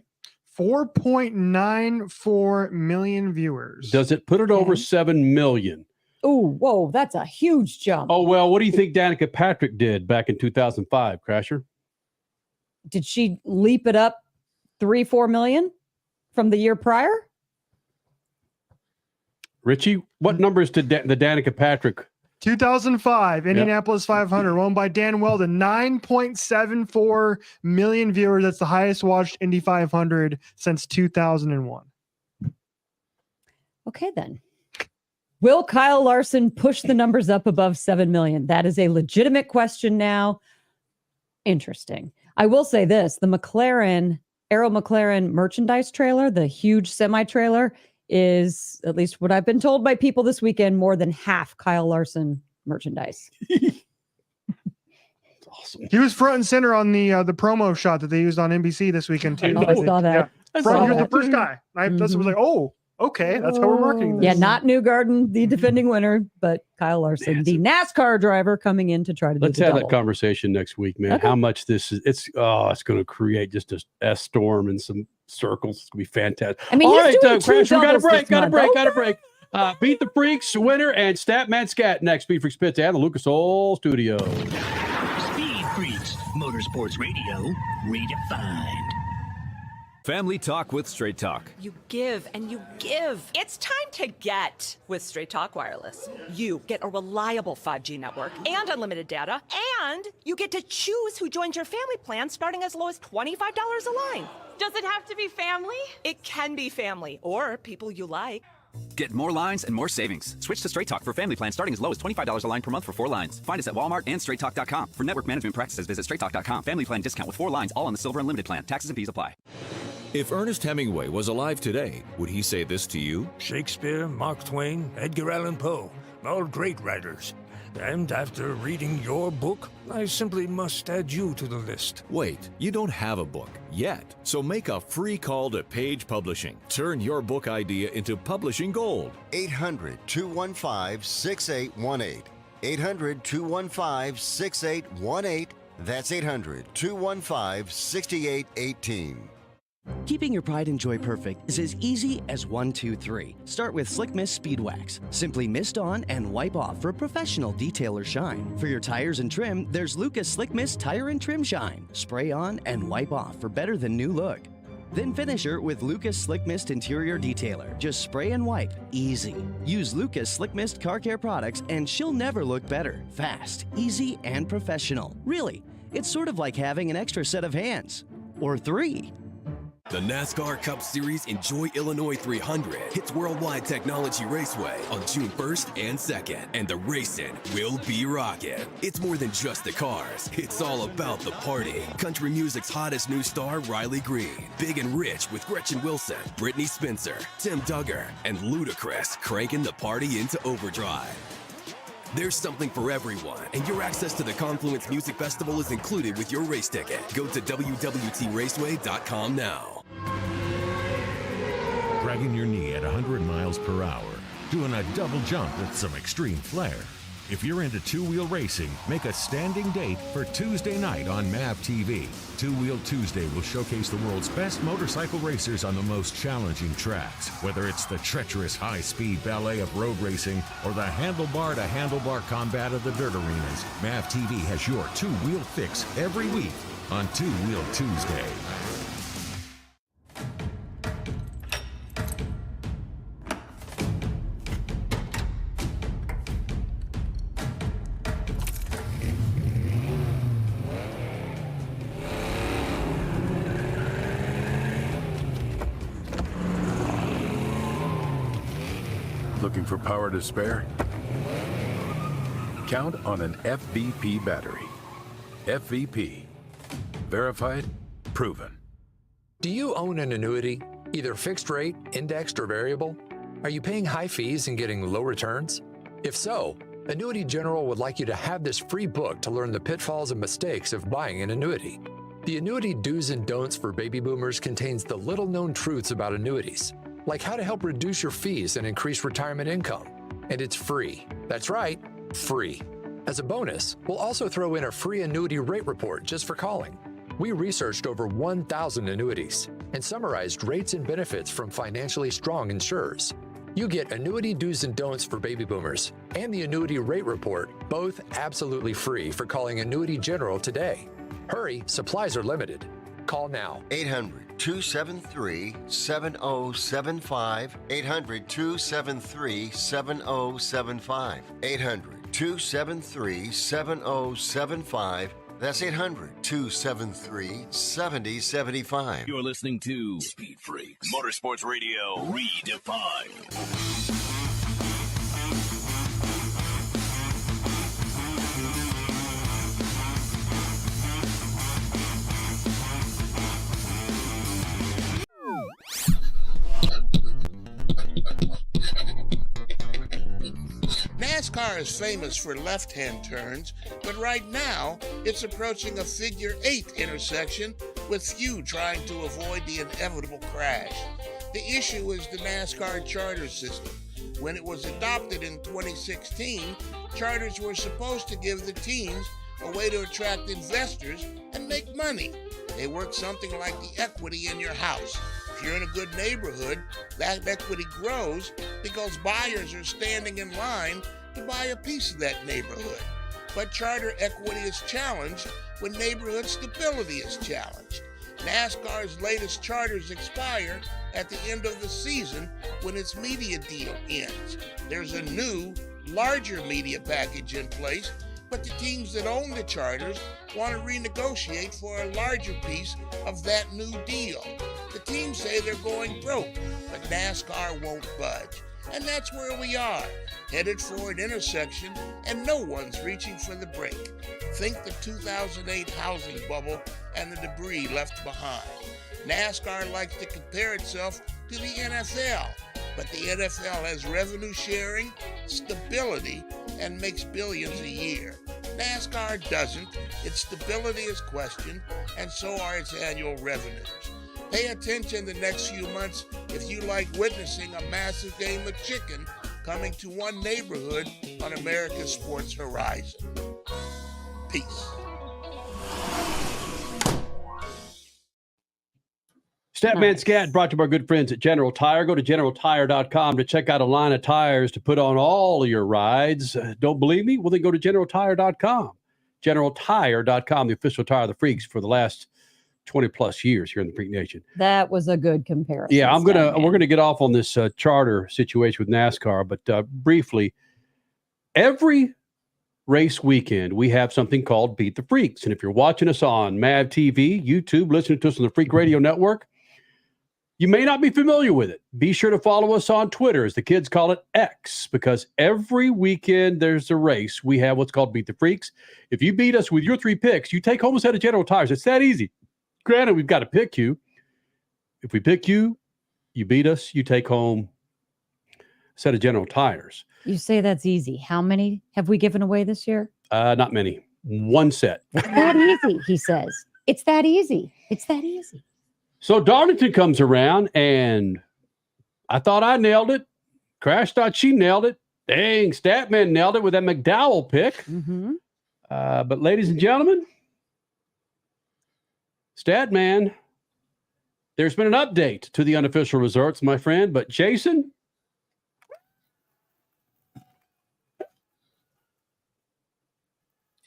4.94 million viewers. Does it put it over 7 million? Oh, whoa, that's a huge jump. Oh, well, what do you think Danica Patrick did back in 2005, Crasher? Did she leap it up 3-4 million from the year prior? Richie, what numbers did the Danica Patrick? 2005 Indianapolis 500, won by Dan Weldon, 9.74 million viewers. That's the highest watched Indy 500 since 2001. Okay, then. Will Kyle Larson push the numbers up above 7 million? That is a legitimate question now. Interesting. I will say this, the Arrow McLaren merchandise trailer, the huge semi-trailer, is, at least what I've been told by people this weekend, more than half Kyle Larson merchandise. Awesome. He was front and center on the promo shot that they used on NBC this weekend too. I saw that. Yeah. He was the first guy. That's was like, oh, okay, that's how we're marketing this. Yeah, not Newgarden, the defending winner, but Kyle Larson, the NASCAR driver coming in to try to Let's do the have double. that conversation next week, man. Okay. How much this is? It's going to create just a S storm in some circles. It's going to be fantastic. I mean, all he's right, doing two Crash, we got a doubles break. this Got a month. break. Okay. Got a break. Beat the Freaks winner and Statman Scat next. Speed Freaks Pits at the Lucas Oil Studio. Speed Freaks, Motorsports Radio, redefined. Family Talk with Straight Talk. You give and you give. It's time to get with Straight Talk Wireless. You get a reliable 5G network and unlimited data, and you get to choose who joins your family plan starting as low as $25 a line. Does it have to be family? It can be family or people you like. Get more lines and more savings. Switch to Straight Talk for family plan starting as low as $25 a line per month for 4 lines. Find us at Walmart and straighttalk.com. For network management practices, visit straighttalk.com. Family plan discount with 4 lines, all on the Silver Unlimited plan. Taxes and fees apply. If Ernest Hemingway was alive today, would he say this to you? Shakespeare, Mark Twain, Edgar Allan Poe, all great writers. And after reading your book, I simply must add you to the list. Wait, you don't have a book yet. So make a free call to Page Publishing. Turn your book idea into publishing gold. 800-215-6818. 800-215-6818. That's 800-215-6818. Keeping your pride and joy perfect is as easy as 1, 2, 3. Start with Slick Mist Speed Wax. Simply mist on and wipe off for a professional detailer shine. For your tires and trim, there's Lucas Slick Mist Tire and Trim Shine. Spray on and wipe off for better than new look. Then finish her with Lucas Slick Mist Interior Detailer. Just spray and wipe. Easy. Use Lucas Slick Mist Car Care products and she'll never look better. Fast, easy, and professional. Really, it's sort of like having an extra set of hands. Or 3. The NASCAR Cup Series Enjoy Illinois 300 hits Worldwide Technology Raceway on June 1st and 2nd, and the racing will be rocking. It's more than just the cars, it's all about the party. Country music's hottest new star, Riley Green, Big and Rich with Gretchen Wilson, Brittany Spencer, Tim Duggar, and Ludacris cranking the party into overdrive. There's something for everyone, and your access to the Confluence Music Festival is included with your race ticket. Go to www.raceway.com now. Dragging your knee at 100 miles per hour, doing a double jump with some extreme flair. If you're into two-wheel racing, make a standing date for Tuesday night on MAV TV. Two Wheel Tuesday will showcase the world's best motorcycle racers on the most challenging tracks. Whether it's the treacherous high-speed ballet of road racing or the handlebar-to-handlebar combat of the dirt arenas, MAV TV has your two-wheel fix every week on Two Wheel Tuesday. Looking for power to spare? Count on an FVP battery. FVP. Verified, proven. Do you own an annuity, either fixed rate, indexed, or variable? Are you paying high fees and getting low returns? If so, Annuity General would like you to have this free book to learn the pitfalls and mistakes of buying an annuity. The Annuity Do's and Don'ts for Baby Boomers contains the little-known truths about annuities, like how to help reduce your fees and increase retirement income. And it's free. That's right, free. As a bonus, we'll also throw in a free annuity rate report just for calling. We researched over 1,000 annuities and summarized rates and benefits from financially strong insurers. You get Annuity Do's and Don'ts for Baby Boomers and the Annuity Rate Report, both absolutely free for calling Annuity General today. Hurry, supplies are limited. Call now. 800-273-7075. 800-273-7075. 800-273-7075. That's 800-273-7075. You're listening to Speed Freaks, Motorsports Radio redefined. NASCAR is famous for left-hand turns, but right now it's approaching a figure 8 intersection with few trying to avoid the inevitable crash. The issue is the NASCAR charter system. When it was adopted in 2016, charters were supposed to give the teams a way to attract investors and make money. They work something like the equity in your house. If you're in a good neighborhood, that equity grows because buyers are standing in line to buy a piece of that neighborhood. But charter equity is challenged when neighborhood stability is challenged. NASCAR's latest charters expire at the end of the season when its media deal ends. There's a new, larger media package in place, but the teams that own the charters want to renegotiate for a larger piece of that new deal. The teams say they're going broke, but NASCAR won't budge. And that's where we are, headed for an intersection, and no one's reaching for the brake. Think the 2008 housing bubble and the debris left behind. NASCAR likes to compare itself to the NFL, but the NFL has revenue sharing, stability, and makes billions a year. NASCAR doesn't. Its stability is questioned, and so are its annual revenues. Pay attention the next few months if you like witnessing a massive game of chicken coming to one neighborhood on America's sports horizon. Peace. Statman Scat brought to you by our good friends at General Tire. Go to generaltire.com to check out a line of tires to put on all of your rides. Don't believe me? Well, then go to generaltire.com. Generaltire.com, the official tire of the Freaks for the last 20 plus years here in the Freak Nation. That was a good comparison. Yeah, we're gonna get off on this charter situation with NASCAR, but briefly, every race weekend we have something called Beat the Freaks, and if you're watching us on MAV TV, YouTube, listening to us on the Freak Radio Network, you may not be familiar with it. Be sure to follow us on Twitter, as the kids call it, X, because every weekend there's a race. We have what's called Beat the Freaks. If you beat us with your 3 picks, you take home a set of General Tires. It's that easy. Granted, we've got to pick you. If we pick you, you beat us, you take home a set of General Tires. You say that's easy. How many have we given away this year? Not many. 1 set. It's that easy, he says. It's that easy. It's that easy. So Darlington comes around, and I thought I nailed it. Crash thought she nailed it. Dang, Statman nailed it with that McDowell pick. Mm-hmm. But ladies and gentlemen, Statman, there's been an update to the unofficial results, my friend. But Jason,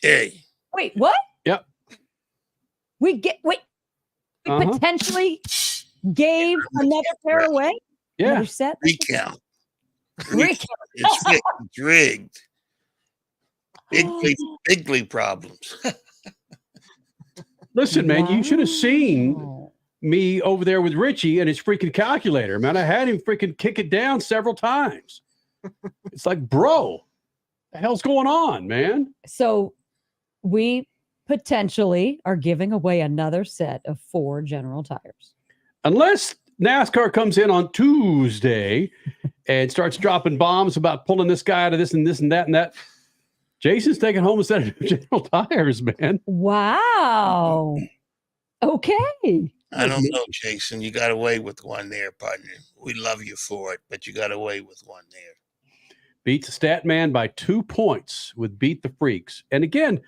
hey, wait, what? Yep. We potentially gave another pair away. Yeah, another set. Recount. Recount. It's rigged. Big league problems. Listen, man, you should have seen me over there with Richie and his freaking calculator, man. I had him freaking kick it down several times. It's like, bro, what the hell's going on, man? So we potentially are giving away another set of 4 General Tires. Unless NASCAR comes in on Tuesday and starts dropping bombs about pulling this guy out of this and this and that and that. Jason's taking home a set of General Tires, man. Wow. Okay. I don't know, Jason. You got away with one there, partner. We love you for it, but you got away with one there. Beats the Statman by 2 points with Beat the Freaks. And again,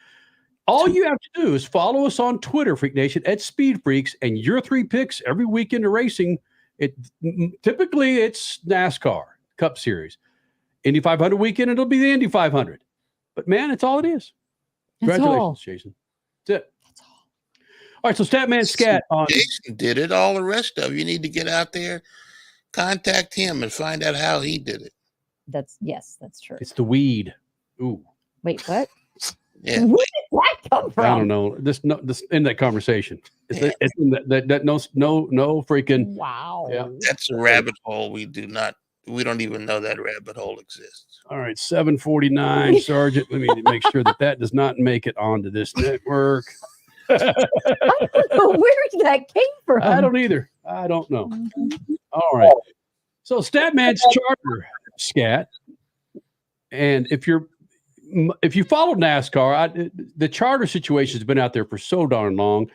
all you have to do is follow us on Twitter, Freak Nation, at Speed Freaks, and your 3 picks every weekend of racing. Typically, it's NASCAR Cup Series. Indy 500 weekend, it'll be the Indy 500. But, man, that's all it is. Congratulations, Jason. That's it. That's all. All right, so Statman Scat on. Jason did it. All the rest of you need to get out there, contact him, and find out how he did it. That's true. It's the weed. Ooh. Wait, what? Yeah. Where did that come from? I don't know. This in that conversation. It's in that no freaking. Wow. Yeah. That's a rabbit hole. We don't even know that rabbit hole exists. All right, 749, Sergeant. Let me make sure that does not make it onto this network. I don't know where that came from. I don't either. I don't know. All right. So Statman's charter, Scat. And if you follow NASCAR, the charter situation has been out there for so darn long.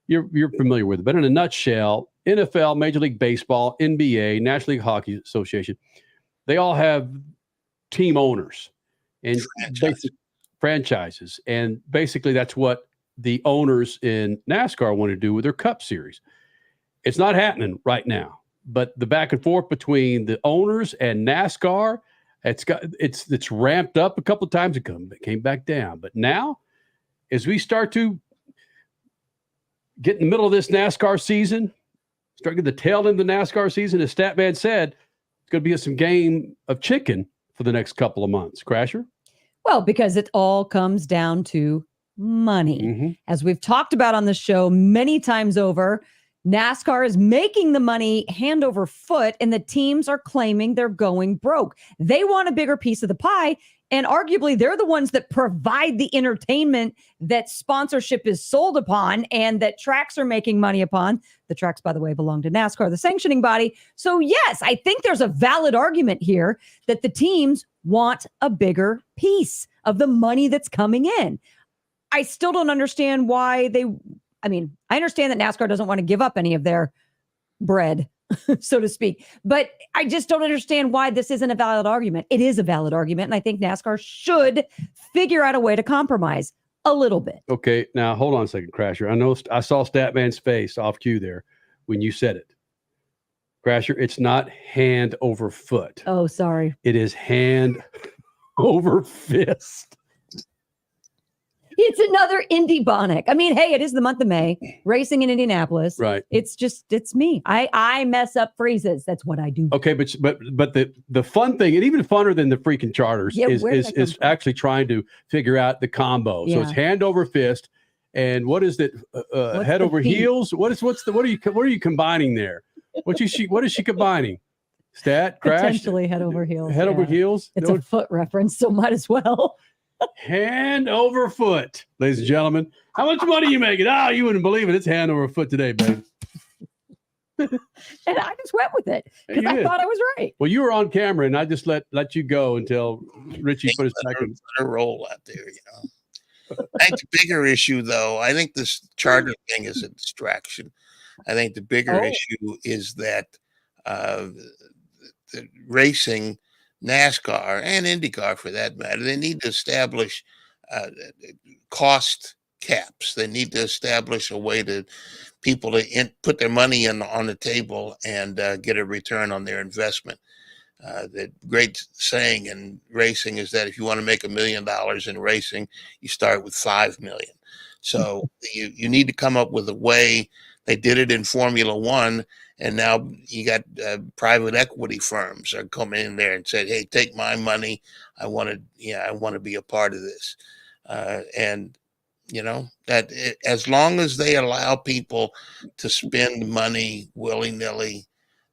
You're familiar with it. But in a nutshell, NFL, Major League Baseball, NBA, National League Hockey Association, they all have team owners and franchises. And basically that's what the owners in NASCAR want to do with their Cup Series. It's not happening right now, but the back and forth between the owners and NASCAR, it's ramped up a couple of times. It came back down. But now, as we start to get in the middle of this NASCAR season, start getting the tail end of the NASCAR season, as Statman said, it's going to be some game of chicken for the next couple of months. Crasher? Well, because it all comes down to money. Mm-hmm. As we've talked about on the show many times over, NASCAR is making the money hand over foot, and the teams are claiming they're going broke. They want a bigger piece of the pie, and arguably they're the ones that provide the entertainment that sponsorship is sold upon and that tracks are making money upon. The tracks, by the way, belong to NASCAR, the sanctioning body. So yes, I think there's a valid argument here that the teams want a bigger piece of the money that's coming in. I still don't understand why I understand that NASCAR doesn't want to give up any of their bread, so to speak, but I just don't understand why this isn't a valid argument. It is a valid argument, and I think NASCAR should figure out a way to compromise a little bit. Okay, now hold on a second, Crasher. I know I saw Statman's face off cue there when you said it. Crasher, it's not hand over foot. Oh, sorry. It is hand over fist. It's another Indy Bonic. I mean, hey, it is the month of May, racing in Indianapolis. Right. It's me. I mess up phrases. That's what I do. Okay, but the fun thing, and even funner than the freaking charters, is actually trying to figure out the combo. Yeah. So it's hand over fist, and what is it? Head over heels. What are you combining there? What is she combining? Stat crash. Potentially head over heels. Head over heels. It's a foot reference, so might as well. Hand over foot, ladies and gentlemen. How much money are you making? Oh, you wouldn't believe it. It's hand over foot today, baby. And I just went with it because I thought I was right. Well, you were on camera, and I just let you go until Richie put his back in. Let her roll out there, I think the bigger issue, though, I think this charter thing is a distraction. I think the bigger issue is that the racing, NASCAR and IndyCar for that matter, they need to establish cost caps. They need to establish a way to people to put their money on the table and get a return on their investment. The great saying in racing is that if you want to make $1 million in racing, you start with 5 million. So you need to come up with a way. They did it in Formula One. And now you got private equity firms are coming in there and said, "Hey, take my money. I want to be a part of this." And that as long as they allow people to spend money willy-nilly,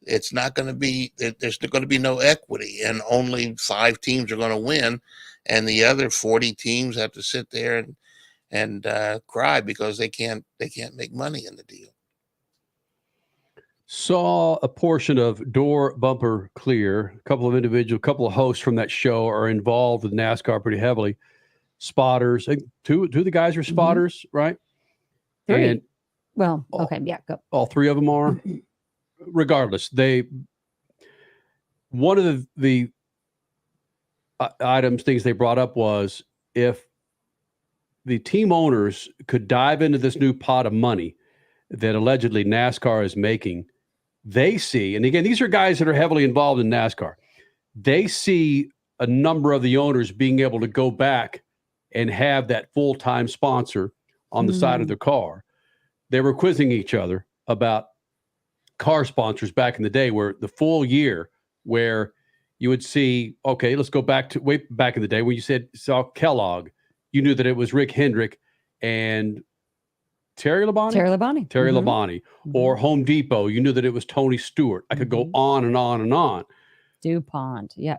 it's not going to be. There's going to be no equity, and only 5 teams are going to win, and the other 40 teams have to sit there and cry because they can't make money in the deal. Saw a portion of Door Bumper Clear. A couple of hosts from that show are involved with NASCAR pretty heavily. Spotters. Two of the guys are spotters, right? 3. And well, okay, yeah, go. All 3 of them are. Regardless, one of the things they brought up was if the team owners could dive into this new pot of money that allegedly NASCAR is making, they see, and again, these are guys that are heavily involved in NASCAR. They see a number of the owners being able to go back and have that full-time sponsor on the side of their car. They were quizzing each other about car sponsors back in the day where the full year where you would see, okay, let's go back to way back in the day when you saw Kellogg, you knew that it was Rick Hendrick and Terry Labonte, or Home Depot. You knew that it was Tony Stewart. I could go on and on and on. DuPont. Yeah.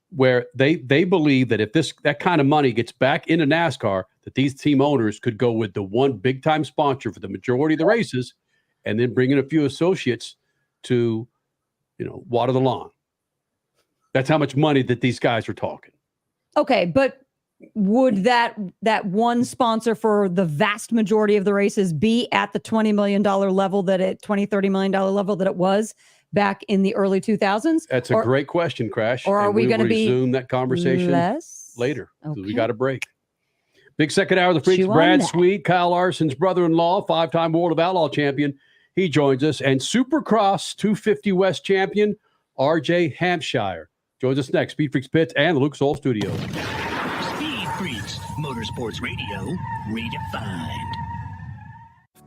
Where they believe that if that kind of money gets back into NASCAR, that these team owners could go with the one big time sponsor for the majority of the races and then bring in a few associates to, water the lawn. That's how much money that these guys are talking. Okay, but would that one sponsor for the vast majority of the races be at the $20 million level $30 million level that it was back in the early 2000s? That's a great question, Crash. Or are we going to resume that conversation later? Okay. We got a break. Big second hour of the Freaks. Brad Sweet, Kyle Larson's brother-in-law, 5-time World of Outlaw champion. He joins us. And Supercross 250 West champion RJ Hampshire joins us next. Speed Freaks Pits and the Lucas Oil Studios. Speed Freaks, Motorsports Radio, redefined.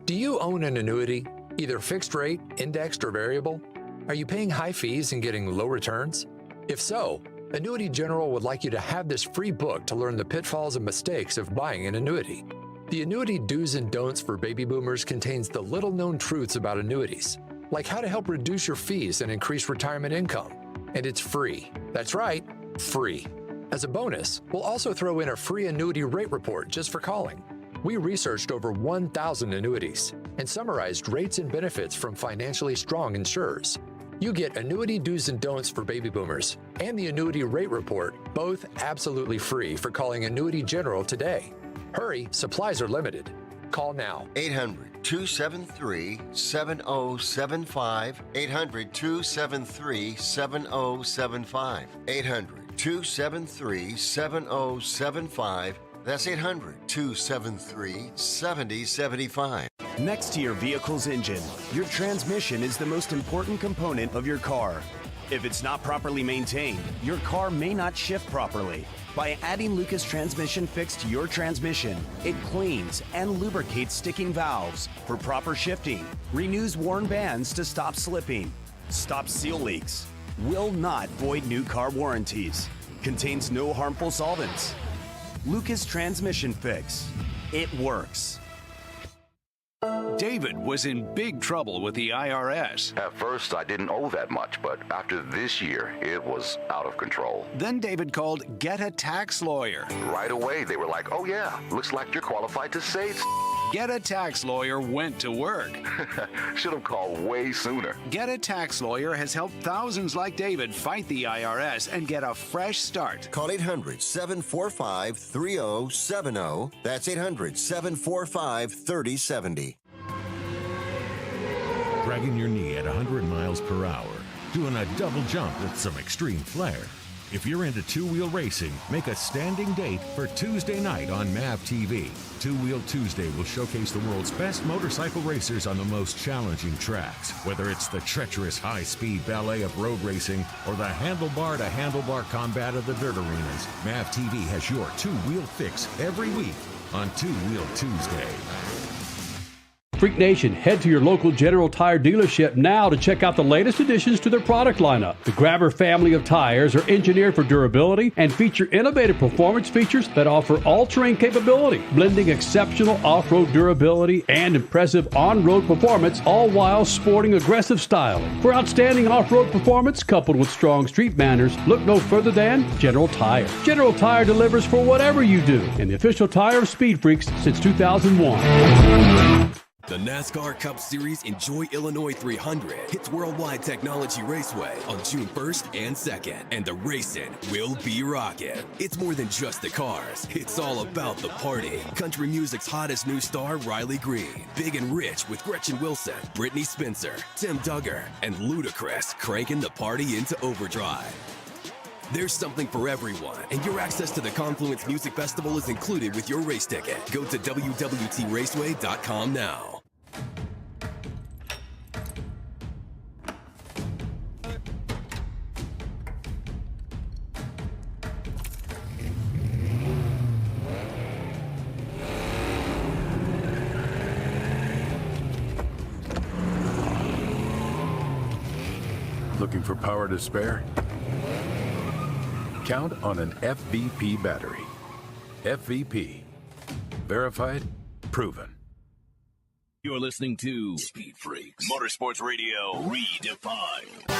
Do you own an annuity, either fixed rate, indexed, or variable? Are you paying high fees and getting low returns? If so, Annuity General would like you to have this free book to learn the pitfalls and mistakes of buying an annuity. The Annuity Do's and Don'ts for Baby Boomers contains the little-known truths about annuities, like how to help reduce your fees and increase retirement income. And it's free. That's right, free. As a bonus, we'll also throw in a free annuity rate report just for calling. We researched over 1,000 annuities and summarized rates and benefits from financially strong insurers. You get Annuity Do's and Don'ts for Baby Boomers and the Annuity Rate Report, both absolutely free for calling Annuity General today. Hurry, supplies are limited. Call now. 800-273-7075. 800-273-7075. 800-273-7075. That's 800-273-7075. Next to your vehicle's engine, your transmission is the most important component of your car. If it's not properly maintained, your car may not shift properly. By adding Lucas Transmission Fix to your transmission, it cleans and lubricates sticking valves for proper shifting, renews worn bands to stop slipping, stops seal leaks, will not void new car warranties, contains no harmful solvents. Lucas Transmission Fix. It works. David was in big trouble with the IRS. At first, I didn't owe that much, but after this year, it was out of control. Then David called Get a Tax Lawyer. Right away, they were like, oh yeah, looks like you're qualified to say it's... Get a Tax Lawyer went to work. Should have called way sooner. Get a Tax Lawyer has helped thousands like David fight the IRS and get a fresh start. Call 800-745-3070. That's 800-745-3070. Dragging your knee at 100 miles per hour, doing a double jump with some extreme flair. If you're into two-wheel racing, make a standing date for Tuesday night on MAV TV. Two Wheel Tuesday will showcase the world's best motorcycle racers on the most challenging tracks. Whether it's the treacherous high-speed ballet of road racing or the handlebar-to-handlebar combat of the dirt arenas, MAV TV has your two-wheel fix every week on Two Wheel Tuesday. Freak Nation, head to your local General Tire dealership now to check out the latest additions to their product lineup. The Grabber family of tires are engineered for durability and feature innovative performance features that offer all-terrain capability, blending exceptional off-road durability and impressive on-road performance, all while sporting aggressive styling. For outstanding off-road performance coupled with strong street manners, look no further than General Tire. General Tire delivers for whatever you do, and the official tire of Speed Freaks since 2001. The NASCAR Cup Series Enjoy Illinois 300 hits Worldwide Technology Raceway on June 1st and 2nd, and the racing will be rocking. It's more than just the cars, it's all about the party. Country music's hottest new star, Riley Green, Big and Rich with Gretchen Wilson, Brittany Spencer, Tim Duggar, and Ludacris cranking the party into overdrive. There's something for everyone, and your access to the Confluence Music Festival is included with your race ticket. Go to www.raceway.com now. Looking for power to spare? Count on an FVP battery. FVP. Verified, proven. You're listening to Speed Freaks, Motorsports Radio redefined.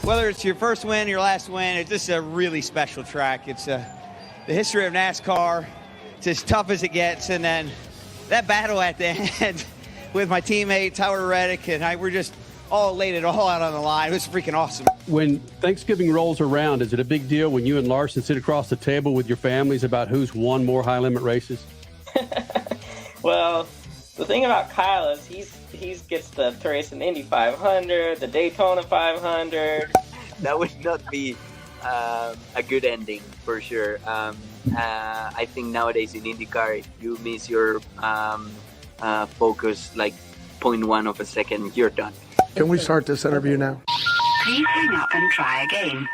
Whether it's your first win, your last win, it's just a really special track. It's the history of NASCAR it's as tough as it gets. And then that battle at the end with my teammate, Tyler Reddick, and I were just all laid it all out on the line. It was freaking awesome. When Thanksgiving rolls around, is it a big deal when you and Larson sit across the table with your families about who's won more high-limit races? Well, the thing about Kyle is he gets to race in the Indy 500, the Daytona 500. That would not be a good ending for sure. I think nowadays in IndyCar, if you miss your focus like 0.1 of a second, you're done. Can we start this interview now? Please hang up and try again.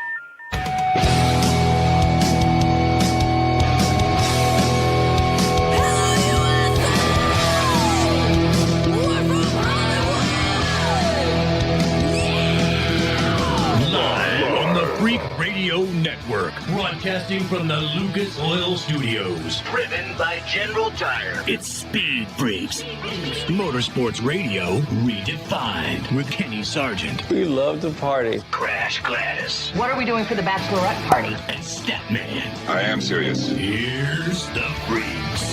Freak Radio Network, broadcasting from the Lucas Oil Studios. Driven by General Tire. It's Speed Freaks. Motorsports Radio redefined with Kenny Sargent. We love to party. Crash Gladys. What are we doing for the bachelorette party? And Statman. I am serious. Here's the Freaks.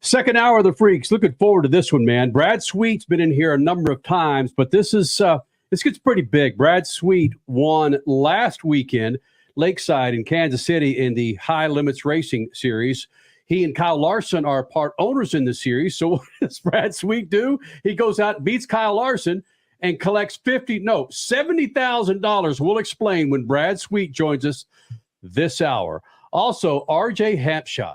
Second hour of the Freaks. Looking forward to this one, man. Brad Sweet's been in here a number of times, but this gets pretty big. Brad Sweet won last weekend, Lakeside in Kansas City in the High Limits Racing Series. He and Kyle Larson are part owners in the series. So what does Brad Sweet do? He goes out and beats Kyle Larson and collects $70,000. We'll explain when Brad Sweet joins us this hour. Also, RJ Hampshire,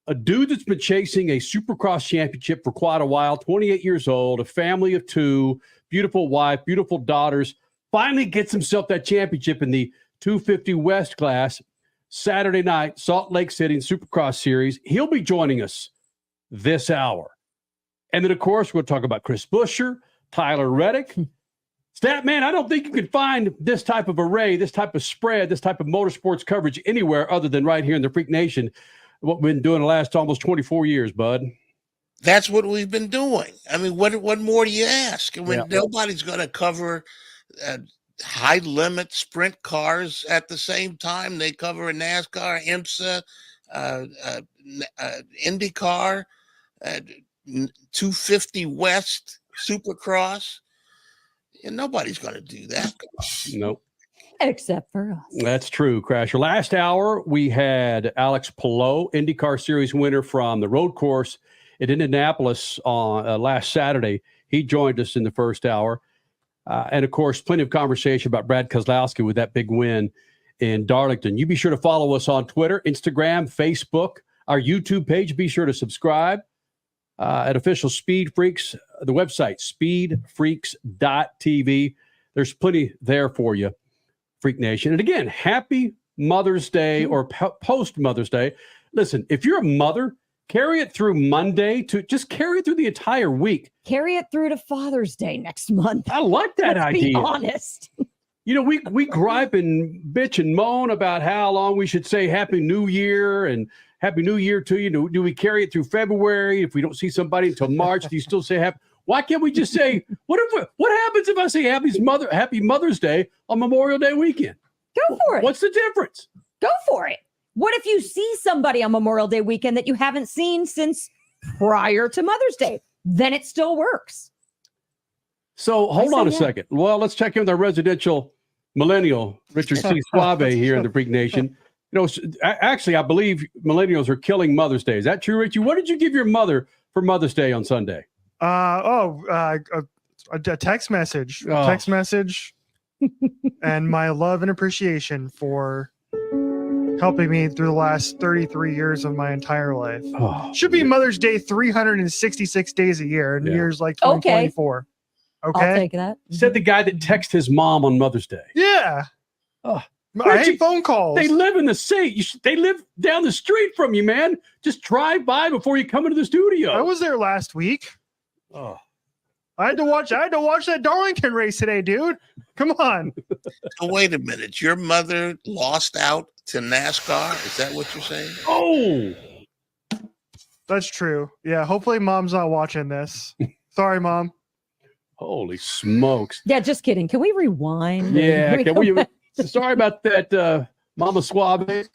a dude that's been chasing a Supercross championship for quite a while, 28 years old, a family of two, beautiful wife, beautiful daughters, finally gets himself that championship in the 250 West class Saturday night, Salt Lake City Supercross Series. He'll be joining us this hour. And then, of course, we'll talk about Chris Buescher, Tyler Reddick. Statman, I don't think you can find this type of array, this type of spread, this type of motorsports coverage anywhere other than right here in the Freak Nation. What we've been doing the last almost 24 years, bud. That's what we've been doing. I mean, what more do you ask? I mean, nobody's going to cover high limit sprint cars at the same time. They cover a NASCAR, IMSA, IndyCar, 250 West, Supercross. And nobody's going to do that. Nope. Except for us. That's true, Crasher. Last hour, we had Alex Palou, IndyCar Series winner from the road course at Indianapolis on last Saturday. He joined us in the first hour. And, of course, plenty of conversation about Brad Keselowski with that big win in Darlington. You be sure to follow us on Twitter, Instagram, Facebook, our YouTube page. Be sure to subscribe at Official Speed Freaks, the website, speedfreaks.tv. There's plenty there for you, Freak Nation. And again, happy Mother's Day or post Mother's Day. Listen, if you're a mother, carry it through Monday to just carry it through the entire week. Carry it through to Father's Day next month. I like that idea. Be honest. You know, we gripe and bitch and moan about how long we should say Happy New Year and Happy New Year to you. Do we carry it through February? If we don't see somebody until March, do you still say happy? Why can't we just say, what happens if I say Happy Mother's Day on Memorial Day weekend? Go for it. What's the difference? Go for it. What if you see somebody on Memorial Day weekend that you haven't seen since prior to Mother's Day? Then it still works. So hold on a second. Well, let's check in with our residential millennial, Richard C. Suave here in the Freak Nation. You know, actually, I believe millennials are killing Mother's Day. Is that true, Richie? What did you give your mother for Mother's Day on Sunday? A text message. Text message. And my love and appreciation for helping me through the last 33 years of my entire life. Should be Mother's Day 366 days a year, and years like 2024. Okay. I'll take that. Said the guy that texted his mom on Mother's Day. Yeah. I hate phone calls. They live in the city. They live down the street from you, man. Just drive by before you come into the studio. I was there last week. I had to watch that Darlington race today, dude. Come on. So wait a minute. Your mother lost out to NASCAR? Is that what you're saying? Oh. That's true. Yeah, hopefully mom's not watching this. Sorry, Mom. Holy smokes. Yeah, just kidding. Can we rewind? Yeah, sorry about that, Mama Suave.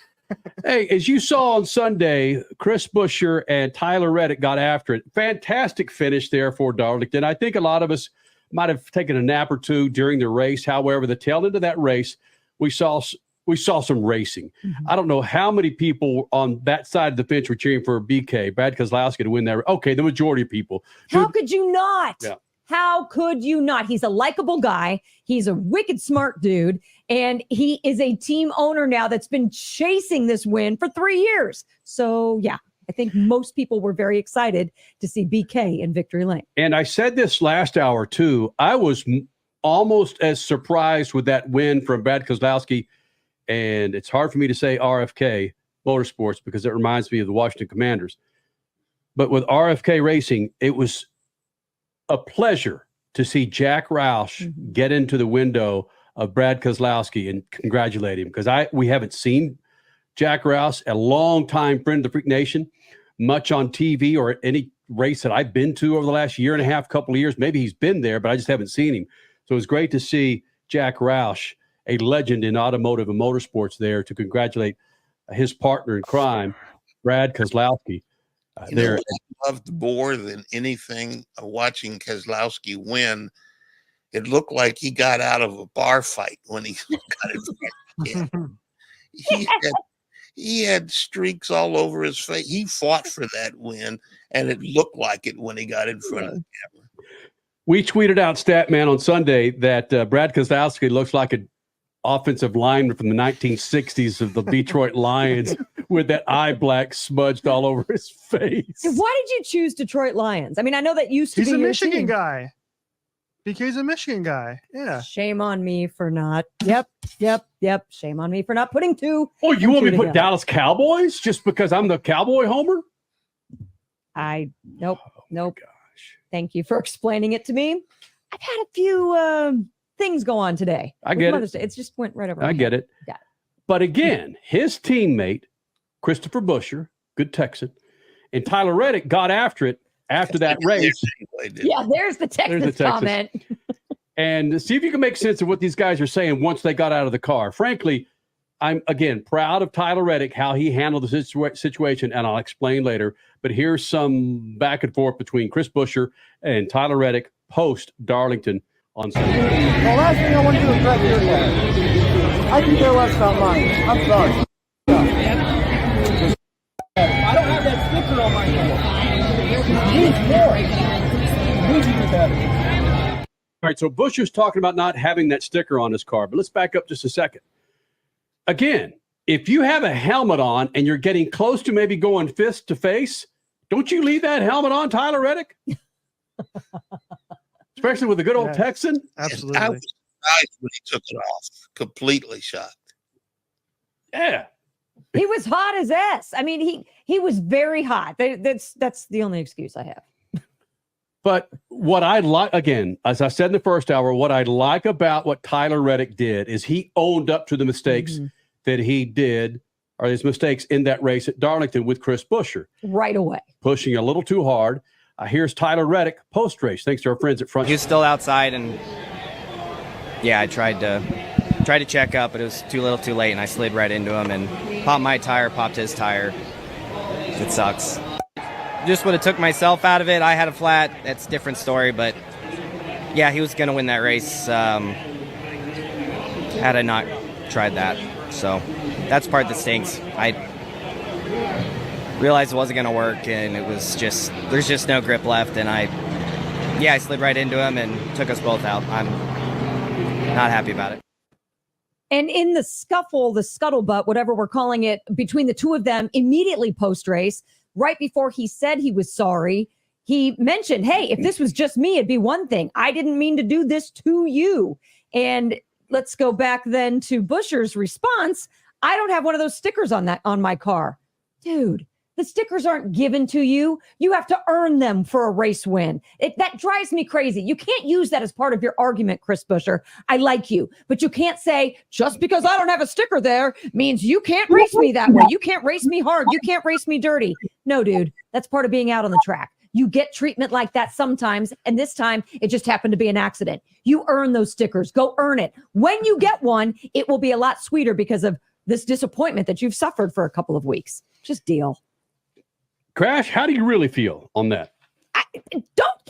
Hey, as you saw on Sunday, Chris Buescher and Tyler Reddick got after it. Fantastic finish there for Darlington. I think a lot of us might have taken a nap or two during the race. However, the tail end of that race, we saw some racing. Mm-hmm. I don't know how many people on that side of the fence were cheering for BK, Brad Keselowski, to win that. Okay, the majority of people. How could you not? Yeah. How could you not? He's a likable guy. He's a wicked smart dude. And he is a team owner now that's been chasing this win for 3 years. So, yeah, I think most people were very excited to see BK in victory lane. And I said this last hour, too. I was almost as surprised with that win from Brad Keselowski. And it's hard for me to say RFK Motorsports because it reminds me of the Washington Commanders. But with RFK Racing, it was a pleasure to see Jack Roush get into the window of Brad Keselowski and congratulate him, because we haven't seen Jack Roush, a longtime friend of the Freak Nation, much on TV or any race that I've been to over the last year and a half, couple of years. Maybe he's been there, but I just haven't seen him. So it was great to see Jack Roush, a legend in automotive and motorsports, there to congratulate his partner in crime, Brad Keselowski. There, I loved more than anything watching Keselowski win. It looked like he got out of a bar fight when he got it. He had streaks all over his face. He fought for that win, and it looked like it when he got in front of the camera. We tweeted out, Statman, on Sunday that Brad Keselowski looks like an offensive lineman from the 1960s of the Detroit Lions with that eye black smudged all over his face. Why did you choose Detroit Lions? I mean, I know that used to be He's a your Michigan team. guy. BK's a Michigan guy. Yeah. Shame on me for not. Yep. Shame on me for not putting two. Oh, you want me to put together. Dallas Cowboys just because I'm the Cowboy homer? Nope. Gosh. Thank you for explaining it to me. I've had a few things go on today. I get Mother's it. Day. It just went right over. my I head. get it. Yeah. But again, his teammate, Christopher Buescher, good Texan, and Tyler Reddick got after it after that race. Yeah, there's the Texas comment. And see if you can make sense of what these guys are saying once they got out of the car. Frankly, I'm, again, proud of Tyler Reddick, how he handled the situation, and I'll explain later. But here's some back and forth between Chris Buescher and Tyler Reddick post Darlington on Sunday. The last thing I want to do is correct your car. I can care less about mine. I'm sorry. I don't have that sticker on my car. All right, so Buescher's talking about not having that sticker on his car, but let's back up just a second. Again, if you have a helmet on and you're getting close to maybe going fist to face, don't you leave that helmet on, Tyler Reddick? Especially with a good old Texan? Absolutely. I was surprised when he took it off. Completely shocked. Yeah. He was hot as S. I mean, he was very hot. That's the only excuse I have. But what I like, again, as I said in the first hour, what I like about what Tyler Reddick did is he owned up to the mistakes that he did, or his mistakes in that race at Darlington with Chris Buescher. Right away. Pushing a little too hard. Here's Tyler Reddick post-race, thanks to our friends at Front. He was still outside, and yeah, I tried to check up, but it was too little too late, and I slid right into him and popped my tire, popped his tire. It sucks. Just would have took myself out of it. I had a flat. That's a different story, but yeah, he was going to win that race had I not tried that. So that's part that stinks. I realized it wasn't going to work, and it was just, there's just no grip left, and I slid right into him and took us both out. I'm not happy about it. And in the scuffle, the scuttlebutt, whatever we're calling it, between the two of them, immediately post-race, right before he said he was sorry, he mentioned, hey, if this was just me, it'd be one thing. I didn't mean to do this to you. And let's go back then to Buescher's response. I don't have one of those stickers on my car. Dude, the stickers aren't given to you. You have to earn them for a race win. That drives me crazy. You can't use that as part of your argument, Chris Buescher. I like you, but you can't say just because I don't have a sticker there means you can't race me that way. You can't race me hard. You can't race me dirty. No, dude, that's part of being out on the track. You get treatment like that sometimes, and this time it just happened to be an accident. You earn those stickers. Go earn it. When you get one, it will be a lot sweeter because of this disappointment that you've suffered for a couple of weeks. Just deal. Crash, how do you really feel on that? Don't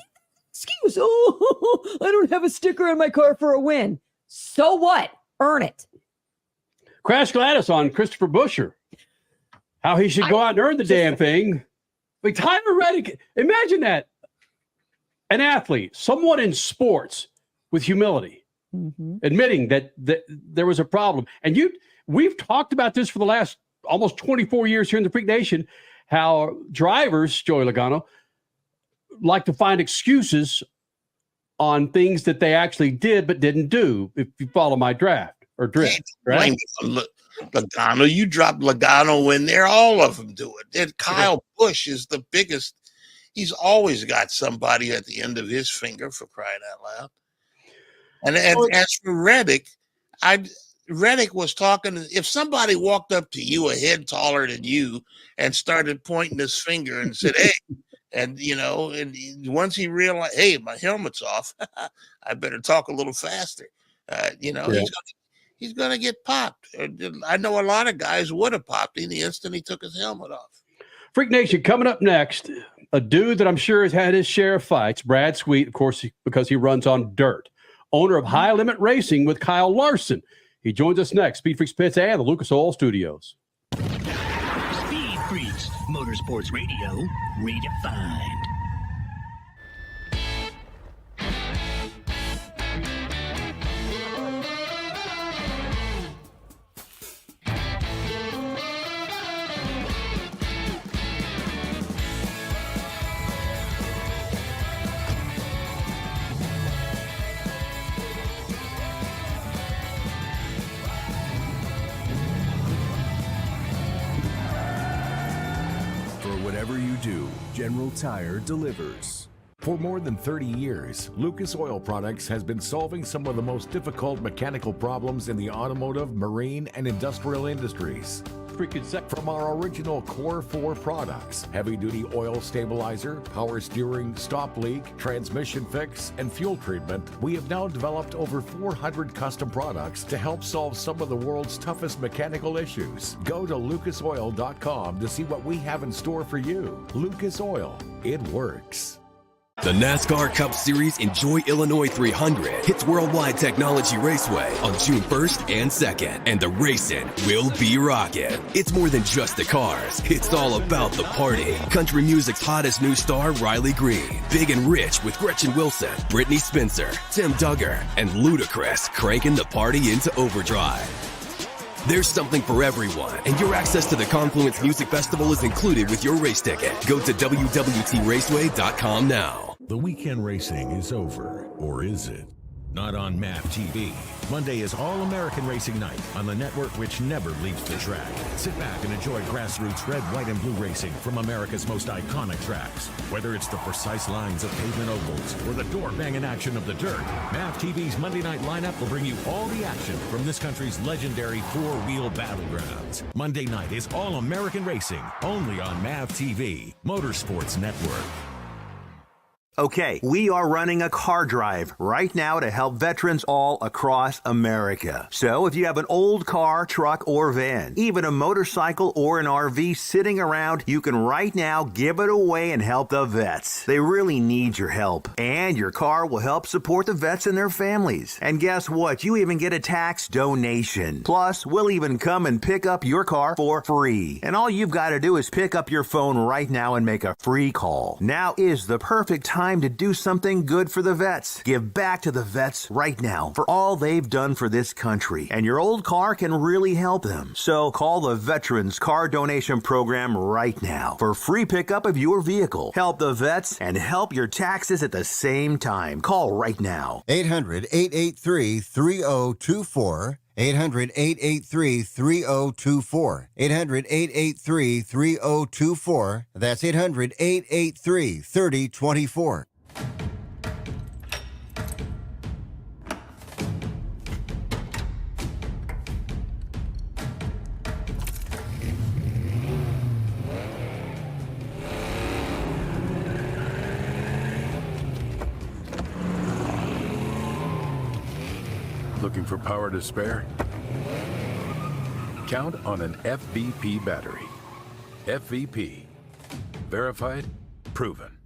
excuse. Oh, I don't have a sticker on my car for a win. So what? Earn it. Crash Gladys on Christopher Buescher. How he should go out and earn the damn thing. Like Tyler Reddick, imagine that. An athlete, someone in sports with humility, admitting that there was a problem. And we've talked about this for the last almost 24 years here in the Freak Nation, how drivers, Joey Logano, like to find excuses on things that they actually did but didn't do, if you follow my drift, right? Logano, you dropped Logano in there. All of them do it. Then Kyle Busch is the biggest. He's always got somebody at the end of his finger, for crying out loud. And as for Reddick, Reddick was talking. If somebody walked up to you a head taller than you and started pointing his finger and said, "Hey," and and once he realized, "Hey, my helmet's off," I better talk a little faster. He's going to get popped. I know a lot of guys would have popped in the instant he took his helmet off. Freak Nation, coming up next, a dude that I'm sure has had his share of fights, Brad Sweet, of course, because he runs on dirt. Owner of High Limit Racing with Kyle Larson. He joins us next. Speed Freaks Pits and the Lucas Oil Studios. Speed Freaks, Motorsports Radio, redefined. Whatever you do, General Tire delivers. For more than 30 years, Lucas Oil Products has been solving some of the most difficult mechanical problems in the automotive, marine, and industrial industries. From our original Core 4 products, heavy-duty oil stabilizer, power steering, stop leak, transmission fix, and fuel treatment, we have now developed over 400 custom products to help solve some of the world's toughest mechanical issues. Go to lucasoil.com to see what we have in store for you. Lucas Oil, it works. The NASCAR Cup Series Enjoy Illinois 300 hits Worldwide Technology Raceway on June 1st and 2nd, and the racing will be rocking. It's more than just the cars, it's all about the party. Country music's hottest new star, Riley Green, Big and Rich with Gretchen Wilson, Brittany Spencer, Tim Duggar, and Ludacris cranking the party into overdrive. There's something for everyone, and your access to the Confluence Music Festival is included with your race ticket. Go to www.raceway.com now. The weekend racing is over, or is it? Not on MAP TV. Monday is All-American Racing Night on the network which never leaves the track. Sit back and enjoy grassroots red, white, and blue racing from America's most iconic tracks. Whether it's the precise lines of pavement ovals or the door-banging action of the dirt, MAP TV's Monday night lineup will bring you all the action from this country's legendary four-wheel battlegrounds. Monday night is All-American Racing, only on MAP TV, Motorsports Network. Okay, we are running a car drive right now to help veterans all across America. So if you have an old car, truck, or van, even a motorcycle or an RV sitting around, you can right now give it away and help the vets. They really need your help. And your car will help support the vets and their families. And guess what? You even get a tax donation. Plus, we'll even come and pick up your car for free. And all you've got to do is pick up your phone right now and make a free call. Now is the perfect time to do something good for the vets. Give back to the vets right now for all they've done for this country. And your old car can really help them. So call the Veterans Car Donation Program right now for free pickup of your vehicle. Help the vets and help your taxes at the same time. Call right now. 800-883-3024. 800-883-3024. 800-883-3024. That's 800-883-3024. Looking for power to spare? Count on an FVP battery. FVP. Verified, proven.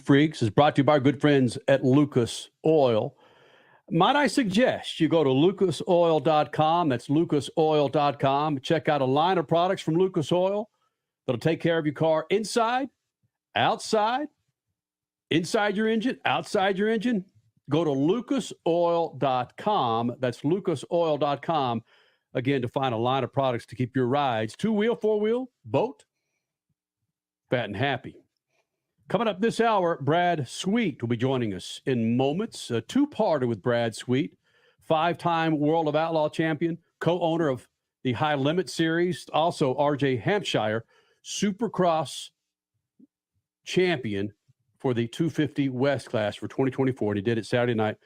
Freaks is brought to you by our good friends at Lucas Oil. Might I suggest you go to lucasoil.com. That's lucasoil.com. Check out a line of products from Lucas Oil that'll take care of your car inside, outside, inside your engine, outside your engine. Go to lucasoil.com. That's lucasoil.com. Again, to find a line of products to keep your rides, 2-wheel, 4-wheel, boat, fat and happy. Coming up this hour, Brad Sweet will be joining us in moments. A two-parter with Brad Sweet, 5-time World of Outlaw champion, co-owner of the High Limit Series, also RJ Hampshire, Supercross champion for the 250 West class for 2024. And he did it Saturday night,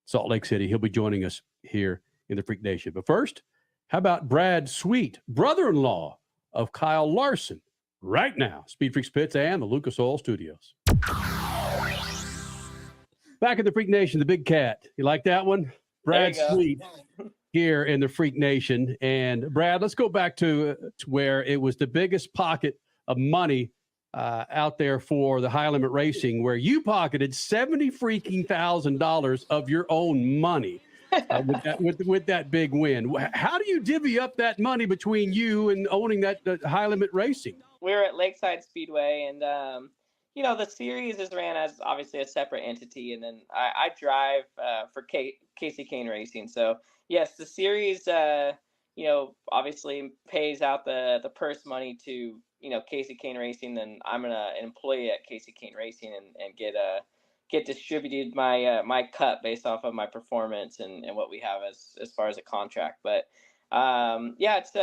Salt Lake City. He'll be joining us here in the Freak Nation. But first, how about Brad Sweet, brother-in-law of Kyle Larson, right now, Speed Freaks Pits and the Lucas Oil Studios. Back in the Freak Nation, the Big Cat. You like that one? Brad Sweet here in the Freak Nation. And Brad, let's go back to where it was the biggest pocket of money out there for the High Limit Racing, where you pocketed $70,000 of your own money with that big win. How do you divvy up that money between you and owning that High Limit Racing? We're at Lakeside Speedway, and the series is ran as obviously a separate entity, and then I drive for Casey Kane Racing. So yes, the series obviously pays out the purse money to Casey Kane Racing. Then I'm an employee at Casey Kane Racing and get distributed my cut based off of my performance and what we have as far as a contract. But it's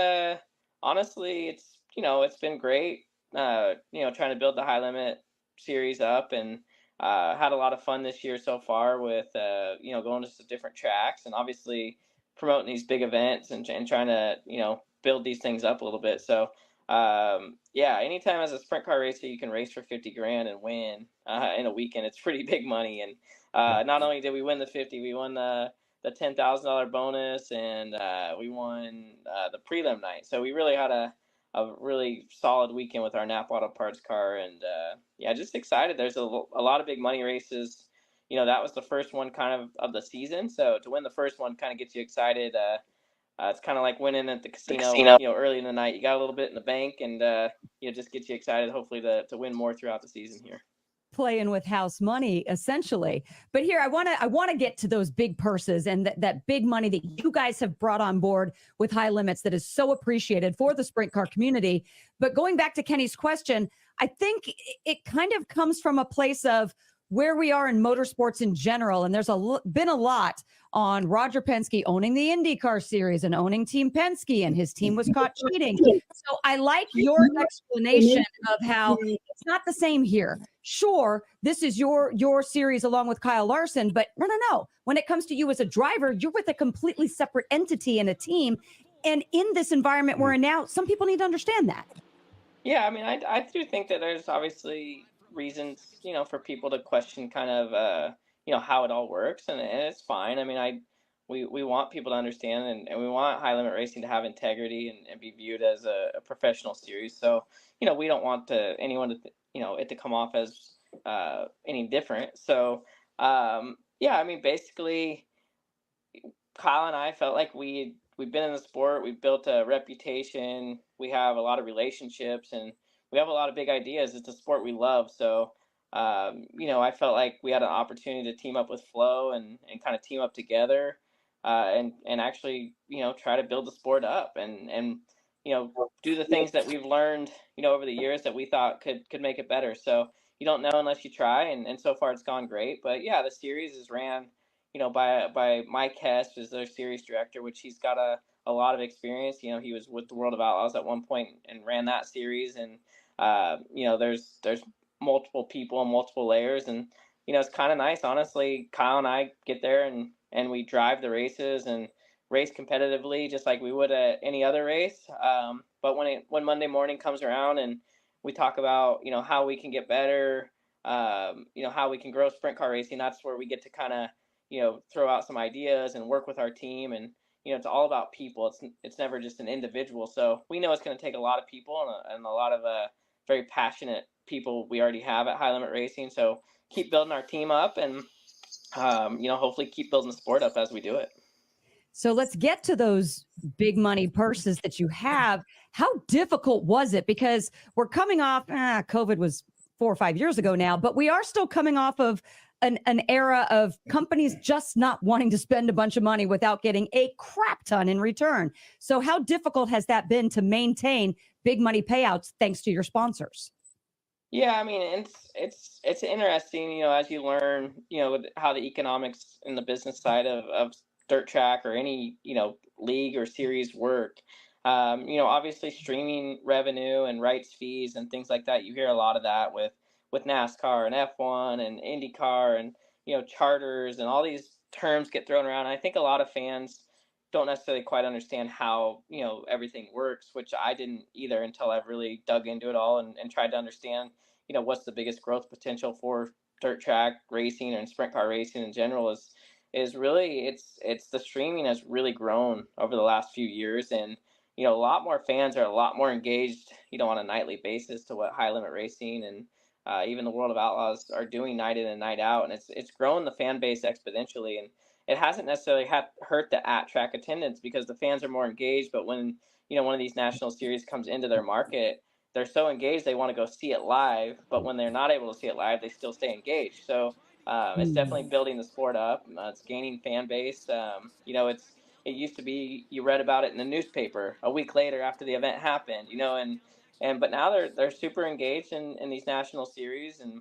honestly it's been great, trying to build the High Limit series up, and had a lot of fun this year so far with, going to some different tracks and obviously promoting these big events and trying to, build these things up a little bit. So, anytime as a sprint car racer, you can race for 50 grand and win in a weekend. It's pretty big money. And not only did we win the 50, we won the $10,000 bonus, and we won the prelim night. So we really had a really solid weekend with our Napa Auto Parts car, and just excited. There's a lot of big money races. That was the first one kind of the season, so to win the first one kind of gets you excited. It's kind of like winning at the casino, early in the night. You got a little bit in the bank, and just gets you excited, hopefully to win more throughout the season here. Playing with house money, essentially. But here, I want to get to those big purses and that big money that you guys have brought on board with High Limits that is so appreciated for the sprint car community. But going back to Kenny's question, I think it kind of comes from a place of where we are in motorsports in general. And there's been a lot on Roger Penske owning the IndyCar series and owning Team Penske, and his team was caught cheating. So I like your explanation of how it's not the same here. Sure, this is your series along with Kyle Larson, but no. When it comes to you as a driver, you're with a completely separate entity and a team. And in this environment we're in now, some people need to understand that. Yeah, I mean, I do think that there's obviously reasons, for people to question kind of, how it all works, and it's fine. I mean, we want people to understand, and we want High Limit Racing to have integrity and be viewed as a professional series. So, we don't want anyone to, it to come off as any different. So, I mean, basically, Kyle and I felt like we've been in the sport, we've built a reputation, we have a lot of relationships, and we have a lot of big ideas. It's a sport we love. So, I felt like we had an opportunity to team up with Flo and kind of team up together, and actually, try to build the sport up and do the things that we've learned, over the years that we thought could make it better. So you don't know unless you try. And so far it's gone great. But yeah, the series is ran, by Mike Hess, who's their series director, which he's got a lot of experience. He was with the World of Outlaws at one point and ran that series. And, there's multiple people and multiple layers. And, it's kind of nice, honestly. Kyle and I get there and we drive the races and race competitively just like we would at any other race. But when Monday morning comes around and we talk about, how we can get better, how we can grow sprint car racing, that's where we get to kind of, throw out some ideas and work with our team. And, it's all about people. It's never just an individual. So we know it's going to take a lot of people and a lot of very passionate people we already have at High Limit Racing. So keep building our team up and, hopefully keep building the sport up as we do it. So let's get to those big money purses that you have. How difficult was it? Because we're coming off, COVID was 4 or 5 years ago now, but we are still coming off of an era of companies just not wanting to spend a bunch of money without getting a crap ton in return. So how difficult has that been to maintain big money payouts thanks to your sponsors? Yeah, I mean, it's interesting, as you learn, how the economics in the business side of dirt track or any, league or series work. Obviously streaming revenue and rights fees and things like that. You hear a lot of that with NASCAR and F1 and IndyCar and, charters, and all these terms get thrown around. I think a lot of fans don't necessarily quite understand how, everything works, which I didn't either until I've really dug into it all and tried to understand, what's the biggest growth potential for dirt track racing and sprint car racing in general is really it's the streaming has really grown over the last few years. And, a lot more fans are a lot more engaged, on a nightly basis to what High Limit Racing and even the World of Outlaws are doing night in and night out. And it's grown the fan base exponentially. And it hasn't necessarily hurt the at-track attendance because the fans are more engaged. But when, one of these national series comes into their market, they're so engaged they want to go see it live. But when they're not able to see it live, they still stay engaged. So it's definitely building the sport up. It's gaining fan base. It used to be you read about it in the newspaper a week later after the event happened, but now they're super engaged in these national series, and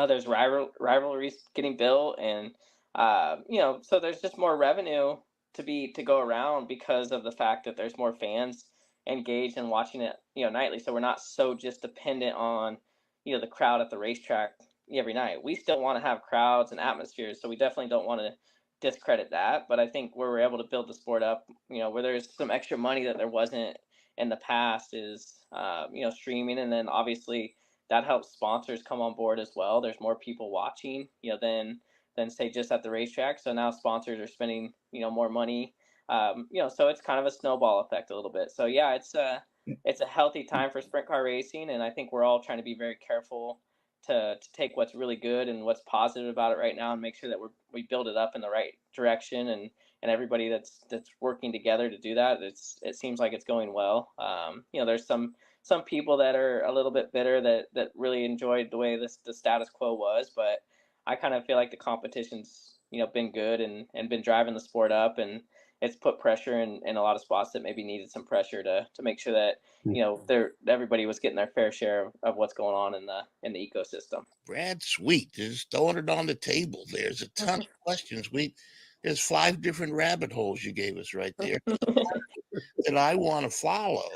there's rivalries getting built, and so there's just more revenue to go around because of the fact that there's more fans engaged and watching it, nightly. So we're not so just dependent on, the crowd at the racetrack every night. We still want to have crowds and atmospheres, so we definitely don't want to discredit that. But I think where we're able to build the sport up, where there's some extra money that there wasn't in the past is, streaming. And then obviously that helps sponsors come on board as well. There's more people watching, than say just at the racetrack. So now sponsors are spending, more money, so it's kind of a snowball effect a little bit. So yeah, it's a healthy time for sprint car racing. And I think we're all trying to be very careful to take what's really good and what's positive about it right now and make sure that we build it up in the right direction, and everybody that's working together to do that. It seems like it's going well. There's some people that are a little bit bitter that really enjoyed the way the status quo was, but I kind of feel like the competition's, been good and been driving the sport up, and it's put pressure in a lot of spots that maybe needed some pressure to make sure that, everybody was getting their fair share of what's going on in the ecosystem. Brad Sweet, just throwing it on the table. There's a ton of questions. There's 5 different rabbit holes you gave us right there that I want to follow.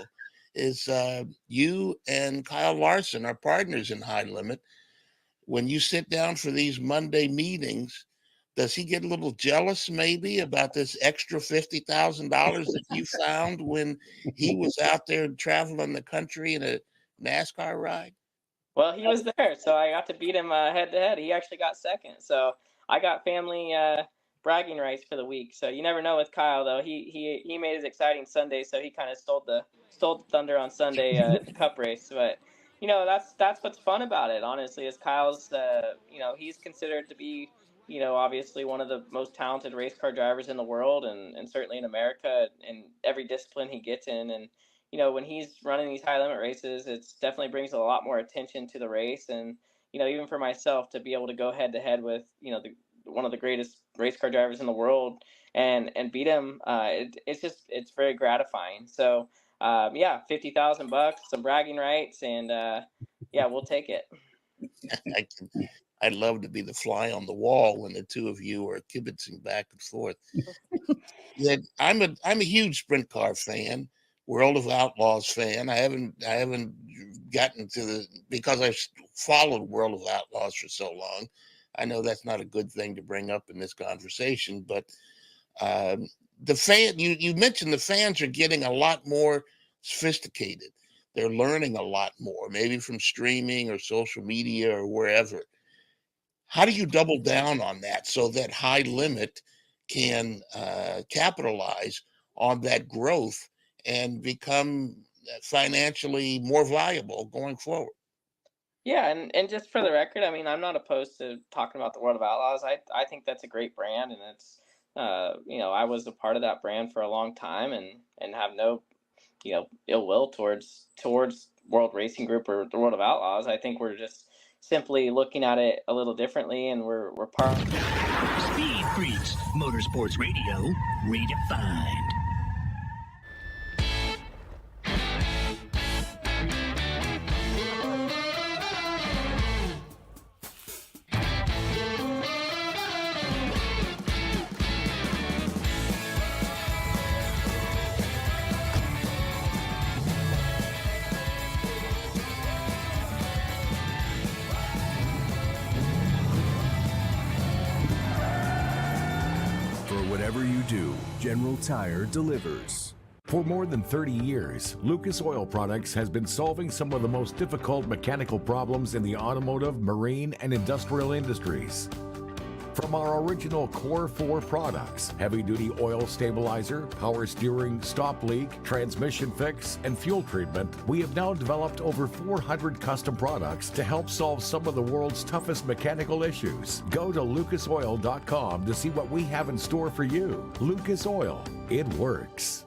Is you and Kyle Larson are partners in High Limit. When you sit down for these Monday meetings, does he get a little jealous maybe about this extra $50,000 that you found when he was out there traveling the country in a NASCAR ride? Well, he was there, so I got to beat him head to head. He actually got second, so I got family bragging rights for the week. So you never know with Kyle, though. He made his exciting Sunday, so he kind of stole the thunder on Sunday at the Cup race. But that's what's fun about it, honestly, is Kyle's he's considered to be obviously one of the most talented race car drivers in the world, and certainly in America, in every discipline he gets in. And when he's running these high limit races, it definitely brings a lot more attention to the race. And even for myself to be able to go head to head with one of the greatest race car drivers in the world and beat him, it's very gratifying. So $50,000, some bragging rights, and we'll take it. I'd love to be the fly on the wall when the two of you are kibitzing back and forth. I'm a huge sprint car fan, World of Outlaws fan. I haven't gotten to because I've followed World of Outlaws for so long. I know that's not a good thing to bring up in this conversation, but the fan, you mentioned the fans are getting a lot more sophisticated. They're learning a lot more, maybe from streaming or social media or wherever. How do you double down on that so that High Limit can capitalize on that growth and become financially more viable going forward? Yeah, and just for the record, I mean, I'm not opposed to talking about the World of Outlaws. I think that's a great brand, and it's I was a part of that brand for a long time, and have no ill will towards World Racing Group or the World of Outlaws. I think we're just simply looking at it a little differently, and we're part. Speed Freaks, Motorsports Radio, redefined. Whatever you do, General Tire delivers. For more than 30 years, Lucas Oil Products has been solving some of the most difficult mechanical problems in the automotive, marine, and industrial industries. From our original Core 4 products, heavy-duty oil stabilizer, power steering, stop leak, transmission fix, and fuel treatment, we have now developed over 400 custom products to help solve some of the world's toughest mechanical issues. Go to lucasoil.com to see what we have in store for you. Lucas Oil, it works.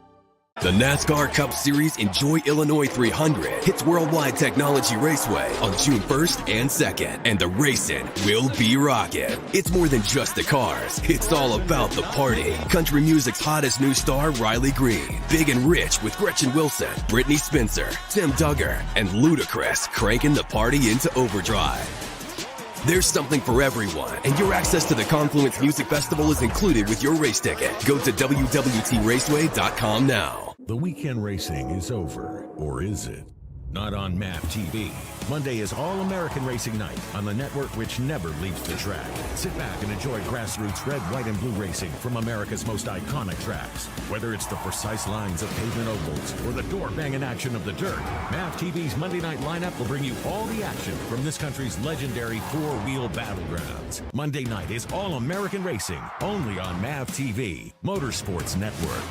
The NASCAR Cup Series Enjoy Illinois 300 hits Worldwide Technology Raceway on June 1st and 2nd, and the racing will be rocking. It's more than just the cars. It's all about the party. Country music's hottest new star, Riley Green. Big and Rich with Gretchen Wilson, Brittany Spencer, Tim Duggar, and Ludacris cranking the party into overdrive. There's something for everyone, and your access to the Confluence Music Festival is included with your race ticket. Go to www.raceway.com now. The weekend racing is over, or is it? Not on MAP TV. Monday is All-American Racing Night on the network which never leaves the track. Sit back and enjoy grassroots red, white, and blue racing from America's most iconic tracks. Whether it's the precise lines of pavement ovals or the door-banging action of the dirt, MAP TV's Monday night lineup will bring you all the action from this country's legendary four-wheel battlegrounds. Monday night is All-American Racing, only on MAP TV, Motorsports Network.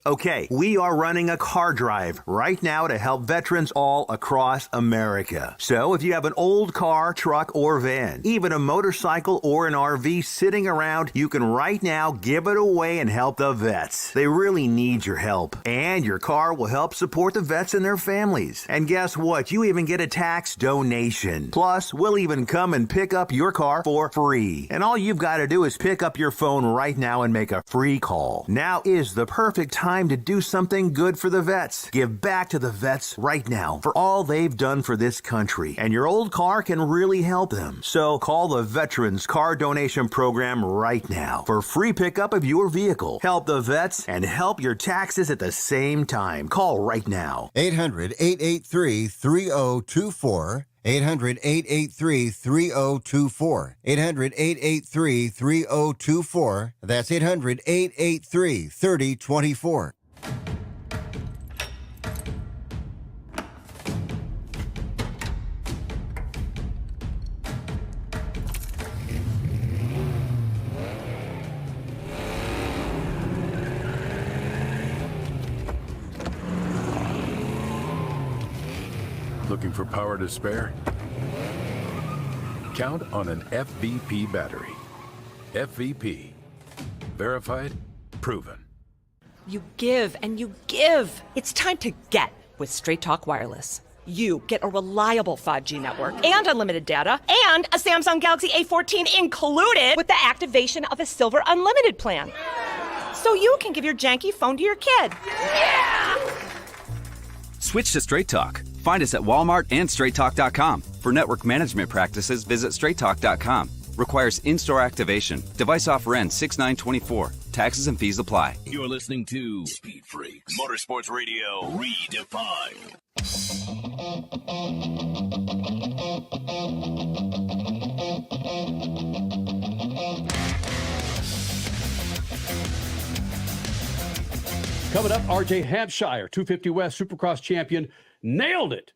Okay, we are running a car drive right now to help veterans all across America. So if you have an old car, truck, or van, even a motorcycle or an RV sitting around, you can right now give it away and help the vets. They really need your help. And your car will help support the vets and their families. And guess what? You even get a tax donation. Plus, we'll even come and pick up your car for free. And all you've got to do is pick up your phone right now and make a free call. Now is the perfect time to do something good for the vets. Give back to the vets right now for all they've done for this country. And your old car can really help them. So call the Veterans Car Donation Program right now for free pickup of your vehicle. Help the vets and help your taxes at the same time. Call right now. 800-883-3024. 800-883-3024. 800-883-3024. That's 800-883-3024. Looking for power to spare? Count on an FVP battery. FVP. Verified, proven. You give and you give. It's time to get with Straight Talk Wireless. You get a reliable 5G network and unlimited data and a Samsung Galaxy A14 included with the activation of a Silver Unlimited plan. So you can give your janky phone to your kid. Yeah! Switch to Straight Talk. Find us at Walmart and StraightTalk.com. For network management practices, visit StraightTalk.com. Requires in-store activation. Device offer ends 6/9/24. Taxes and fees apply. You're listening to Speed Freaks, Motorsports Radio, redefined. Coming up, RJ Hampshire, 250 West Supercross champion, nailed it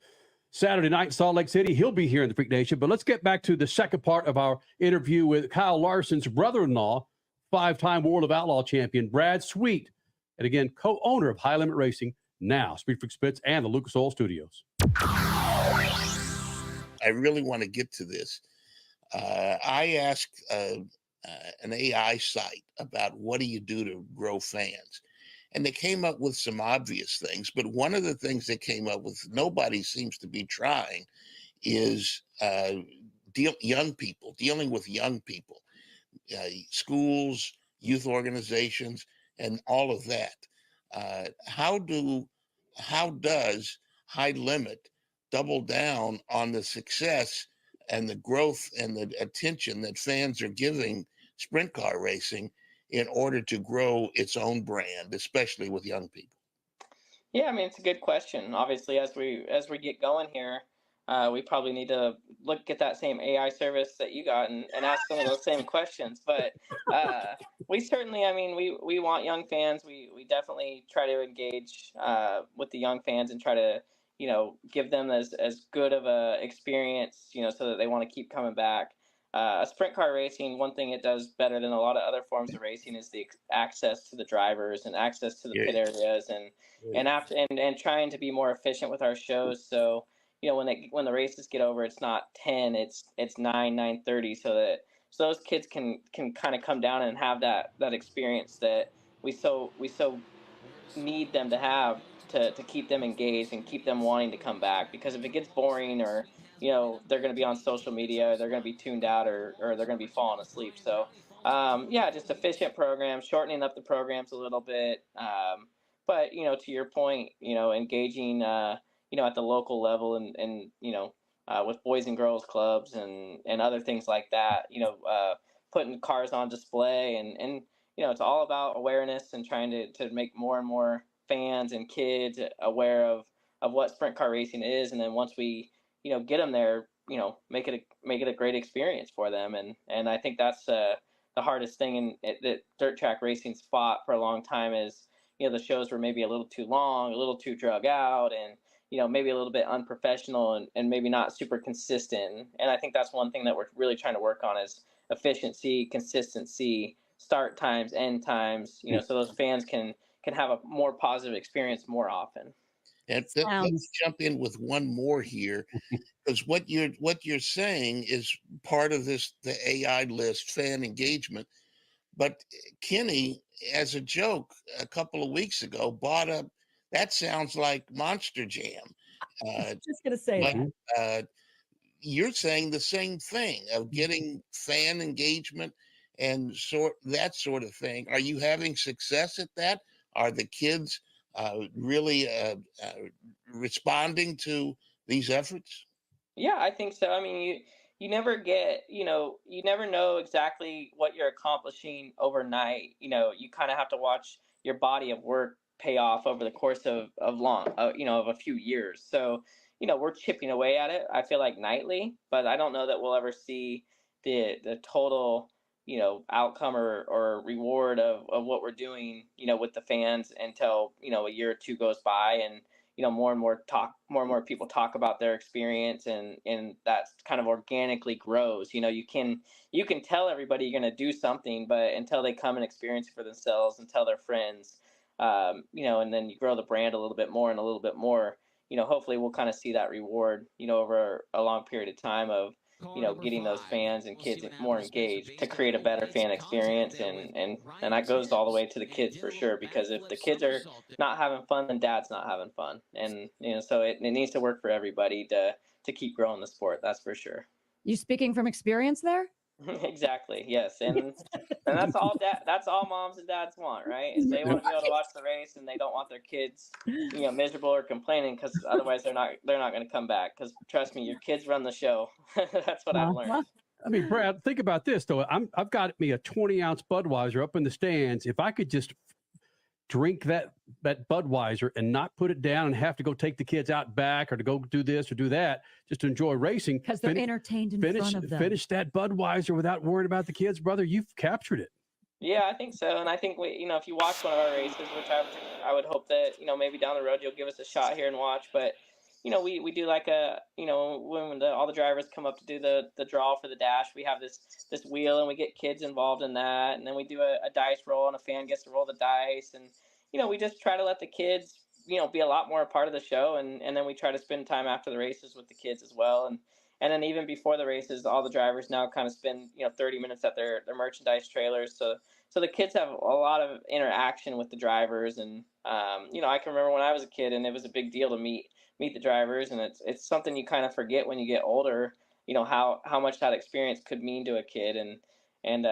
Saturday night in Salt Lake City. He'll be here in the Freak Nation. But let's get back to the second part of our interview with Kyle Larson's brother-in-law, 5-time World of Outlaw champion, Brad Sweet, and again, co-owner of High Limit Racing, now Speed Freak Spitz and the Lucas Oil Studios. I really want to get to this. I asked an AI site about what do you do to grow fans? And they came up with some obvious things, but one of the things they came up with, nobody seems to be trying, is dealing with young people, schools, youth organizations, and all of that. How does High Limit double down on the success and the growth and the attention that fans are giving sprint car racing in order to grow its own brand, especially with young people? Yeah, I mean, it's a good question. Obviously, as we get going here, we probably need to look at that same AI service that you got and ask some of those same questions. But we certainly, I mean, we want young fans. We definitely try to engage with the young fans and try to, give them as good of a experience, so that they want to keep coming back. Sprint car racing, one thing it does better than a lot of other forms of racing is the access to the drivers and access to the pit areas and trying to be more efficient with our shows. So, when the races get over, it's not 10, it's 9:30, so those kids can kind of come down and have that experience that we so need them to have to keep them engaged and keep them wanting to come back. Because if it gets boring or they're going to be on social media, they're going to be tuned out, or they're going to be falling asleep. So, just efficient programs, shortening up the programs a little bit. But, to your point, engaging, at the local level and with boys and girls clubs and other things like that, putting cars on display and it's all about awareness and trying to make more and more fans and kids aware of what sprint car racing is. And then once we, get them there, make it a great experience for them. And I think that's the hardest thing that dirt track racing's fought for a long time is, the shows were maybe a little too long, a little too drug out, and, maybe a little bit unprofessional and maybe not super consistent. And I think that's one thing that we're really trying to work on is efficiency, consistency, start times, end times, so those fans can have a more positive experience more often. And let's jump in with one more here, because what you're saying is part of the AI list, fan engagement. But Kenny, as a joke, a couple of weeks ago, bought up. That sounds like Monster Jam. Just gonna say that. You're saying the same thing of getting fan engagement and that sort of thing. Are you having success at that? Are the kids really responding to these efforts? Yeah, I think so. I mean, you never get, you never know exactly what you're accomplishing overnight. You kind of have to watch your body of work pay off over the course of a few years. So, we're chipping away at it, I feel like, nightly, but I don't know that we'll ever see the total, outcome or reward of what we're doing, with the fans until, a year or two goes by and, more and more people talk about their experience and that kind of organically grows. You can tell everybody you're going to do something, but until they come and experience it for themselves and tell their friends, and then you grow the brand a little bit more and a little bit more, hopefully we'll kind of see that reward, over a long period of time of, getting those fans and kids more engaged to create a better fan experience. And that goes all the way to the kids for sure, because if the kids are not having fun, then dad's not having fun. And, so it needs to work for everybody to keep growing the sport. That's for sure. You speaking from experience there? Exactly. Yes. And that's all that's all moms and dads want, right? Is they want to be able to watch the race and they don't want their kids, miserable or complaining, because otherwise they're not going to come back. Because trust me, your kids run the show. That's what I've learned. I mean, Brad, think about this though. I've got me a 20-ounce Budweiser up in the stands. If I could just drink that Budweiser and not put it down and have to go take the kids out back or to go do this or do that, just to enjoy racing. Because they're entertained in front of them. Finish that Budweiser without worrying about the kids, brother. You've captured it. Yeah, I think so. And I think if you watch one of our races, which I would hope that, maybe down the road you'll give us a shot here and watch. But, we do like when all the drivers come up to do the draw for the dash, we have this wheel and we get kids involved in that. And then we do a dice roll and a fan gets to roll the dice. And, we just try to let the kids, be a lot more a part of the show. And then we try to spend time after the races with the kids as well. And then even before the races, all the drivers now kind of spend 30 minutes at their merchandise trailers. So the kids have a lot of interaction with the drivers. And I can remember when I was a kid, and it was a big deal to meet the drivers. And it's something you kind of forget when you get older. How much that experience could mean to a kid. And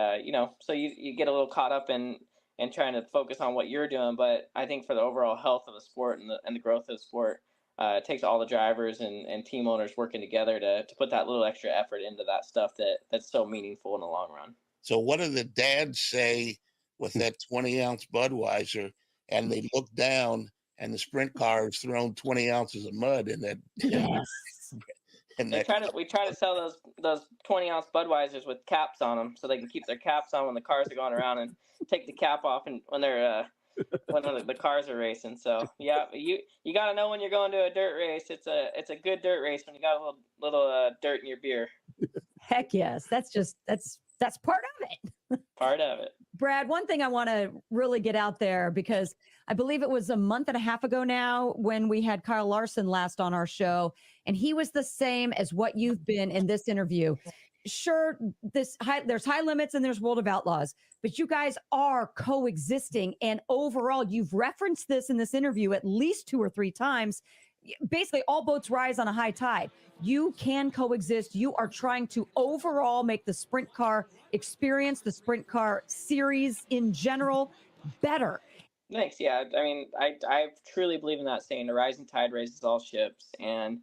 so you get a little caught up in trying to focus on what you're doing. But I think for the overall health of the sport and the growth of the sport, it takes all the drivers and team owners working together to put that little extra effort into that stuff that's so meaningful in the long run. So what do the dads say with that 20-ounce Budweiser, and they look down and the sprint car has thrown 20 ounces of mud in that? We try to sell those 20-ounce Budweisers with caps on them so they can keep their caps on when the cars are going around, and take the cap off and when they're when the cars are racing. So yeah, you got to know when you're going to a dirt race. It's a good dirt race when you got a little dirt in your beer. Heck yes, that's part of it. Part of it. Brad, one thing I want to really get out there, because I believe it was a month and a half ago now when we had Kyle Larson last on our show, and he was the same as what you've been in this interview. Sure, there's high limits and there's World of Outlaws, but you guys are coexisting. And overall, you've referenced this in this interview at least 2 or 3 times. Basically, all boats rise on a high tide. You can coexist. You are trying to overall make the sprint car experience, the sprint car series in general, better. Thanks. Yeah, I mean, I truly believe in that saying, the rising tide raises all ships. And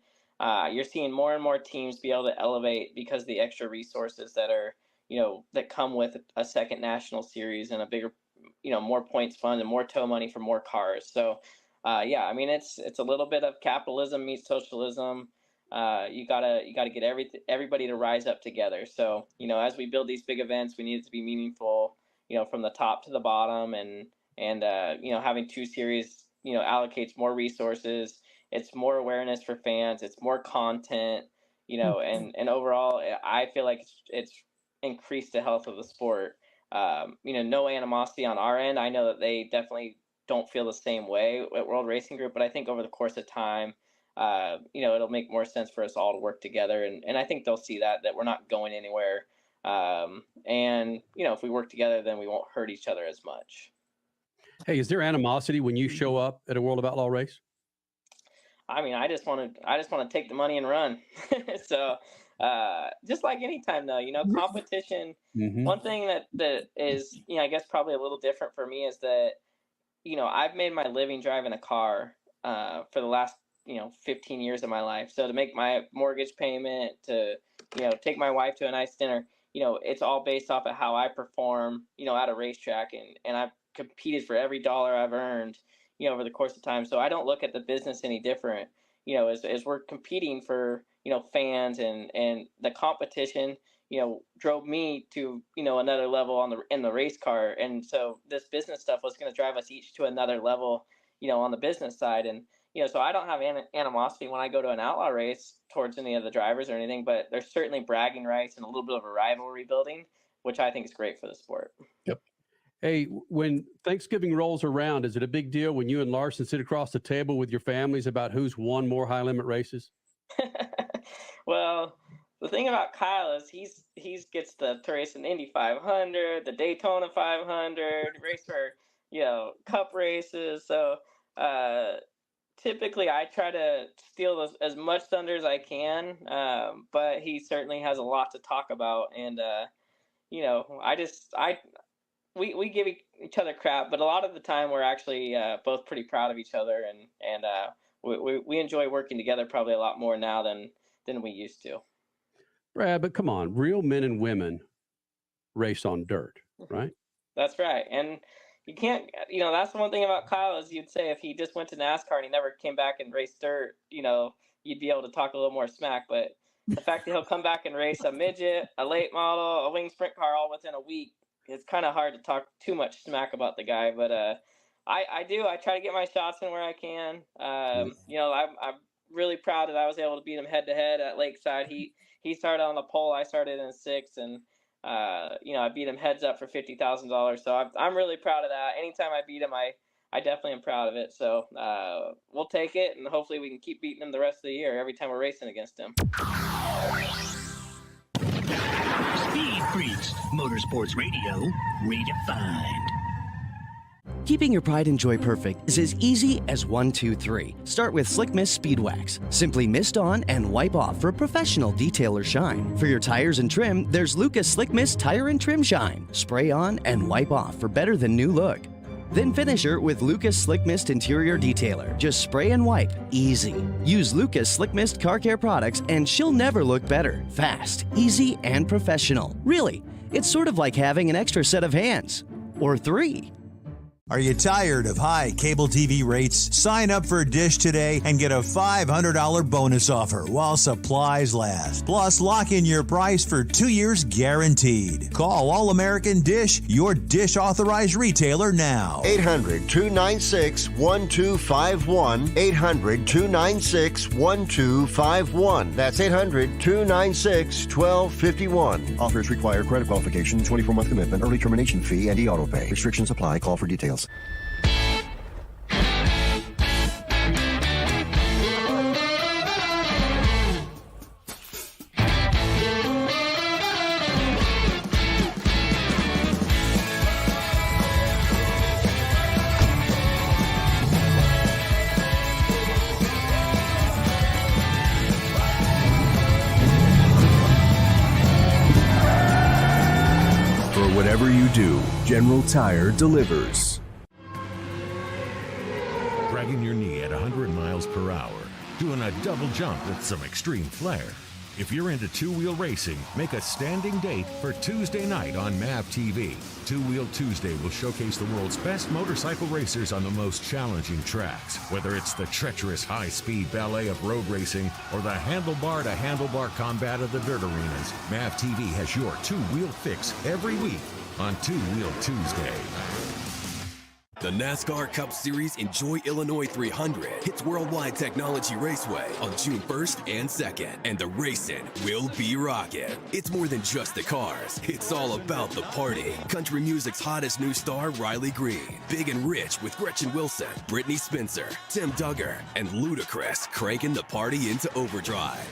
you're seeing more and more teams be able to elevate because of the extra resources that are, that come with a second national series and a bigger, more points fund and more tow money for more cars. So, yeah, I mean, it's a little bit of capitalism meets socialism. You gotta get everybody to rise up together. So, as we build these big events, we need it to be meaningful, from the top to the bottom, and having 2 series, allocates more resources. It's more awareness for fans. It's more content, and overall, I feel like it's increased the health of the sport. No animosity on our end. I know that they definitely don't feel the same way at World Racing Group, but I think over the course of time, it'll make more sense for us all to work together. And I think they'll see that we're not going anywhere. And if we work together, then we won't hurt each other as much. Hey, is there animosity when you show up at a World of Outlaw race? I mean, I just want to take the money and run. So, just like any time though, competition, one thing that is, I guess probably a little different for me is that, I've made my living driving a car, for the last, 15 years of my life. So to make my mortgage payment, to, take my wife to a nice dinner, it's all based off of how I perform, at a racetrack, and I've competed for every dollar I've earned, over the course of time. So I don't look at the business any different, as we're competing for, fans, and the competition, drove me to, another level in the race car. And so this business stuff was going to drive us each to another level, on the business side. And, so I don't have animosity when I go to an outlaw race towards any of the drivers or anything, but there's certainly bragging rights and a little bit of a rivalry building, which I think is great for the sport. Yep. Hey, when Thanksgiving rolls around, is it a big deal when you and Larson sit across the table with your families about who's won more high limit races? Well, the thing about Kyle is he gets to race an Indy 500, the Daytona 500, race for cup races. So typically I try to steal as much thunder as I can, but he certainly has a lot to talk about. And we give each other crap, but a lot of the time we're actually both pretty proud of each other, and we enjoy working together probably a lot more now than we used to. Brad, but come on, real men and women race on dirt, right? That's right. And you can't, that's the one thing about Kyle is you'd say if he just went to NASCAR and he never came back and raced dirt, you'd be able to talk a little more smack. But the fact that he'll come back and race a midget, a late model, a wing sprint car all within a week, it's kind of hard to talk too much smack about the guy, but I do. I try to get my shots in where I can. You know, I'm really proud that I was able to beat him head to head at Lakeside. He started on the pole. I started in 6th, and you know, I beat him heads up for $50,000. So I'm really proud of that. Anytime I beat him, I definitely am proud of it. So we'll take it, and hopefully we can keep beating him the rest of the year every time we're racing against him. Speed Freaks, Motorsports Radio, redefined. Keeping your pride and joy perfect is as easy as 1, 2, 3. Start with Slick Mist Speed Wax. Simply mist on and wipe off for a professional detailer shine. For your tires and trim, there's Lucas Slick Mist Tire and Trim Shine. Spray on and wipe off for better than new look. Then finish her with Lucas Slick Mist Interior Detailer. Just spray and wipe. Easy. Use Lucas Slick Mist Car Care products and she'll never look better. Fast, easy, and professional. Really, it's sort of like having an extra set of hands. Or 3. Are you tired of high cable TV rates? Sign up for Dish today and get a $500 bonus offer while supplies last. Plus, lock in your price for 2 years guaranteed. Call All American Dish, your Dish authorized retailer now. 800-296-1251. 800-296-1251. That's 800-296-1251. Offers require credit qualification, 24-month commitment, early termination fee, and e-auto pay. Restrictions apply. Call for details. For whatever you do, General Tire delivers. Dragging your knee at 100 miles per hour, doing a double jump with some extreme flair. If you're into two-wheel racing, make a standing date for Tuesday night on MAV TV. Two Wheel Tuesday will showcase the world's best motorcycle racers on the most challenging tracks. Whether it's the treacherous high-speed ballet of road racing or the handlebar-to-handlebar combat of the dirt arenas, MAV TV has your two-wheel fix every week on Two Wheel Tuesday. The NASCAR Cup Series Enjoy Illinois 300 hits Worldwide Technology Raceway on June 1st and 2nd, and the racing will be rocking. It's more than just the cars, it's all about the party. Country music's hottest new star, Riley Green, Big and Rich with Gretchen Wilson, Brittany Spencer, Tim Duggar, and Ludacris cranking the party into overdrive.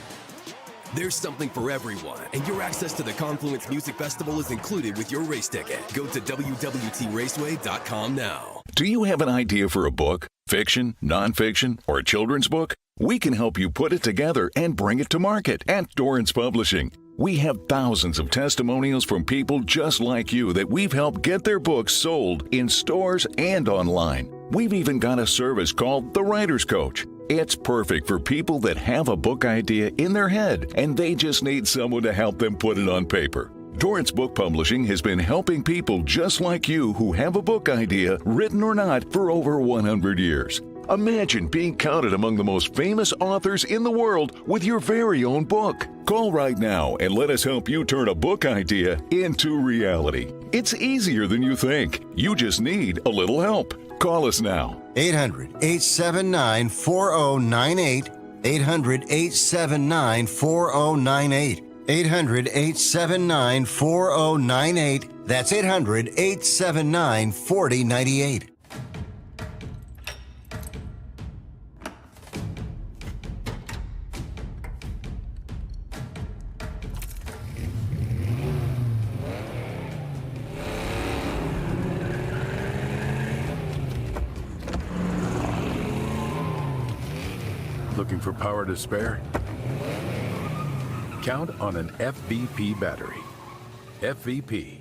There's something for everyone, and your access to the Confluence Music Festival is included with your race ticket. Go to www.raceway.com now. Do you have an idea for a book, fiction, nonfiction, or a children's book? We can help you put it together and bring it to market at Dorrance Publishing. We have thousands of testimonials from people just like you that we've helped get their books sold in stores and online. We've even got a service called The Writer's Coach. It's perfect for people that have a book idea in their head and they just need someone to help them put it on paper. Dorrance Book Publishing has been helping people just like you who have a book idea, written or not, for over 100 years. Imagine being counted among the most famous authors in the world with your very own book. Call right now and let us help you turn a book idea into reality. It's easier than you think. You just need a little help. Call us now. 800-879-4098. 800-879-4098. 800-879-4098. That's 800-879-4098. Looking for power to spare? Count on an FVP battery. FVP.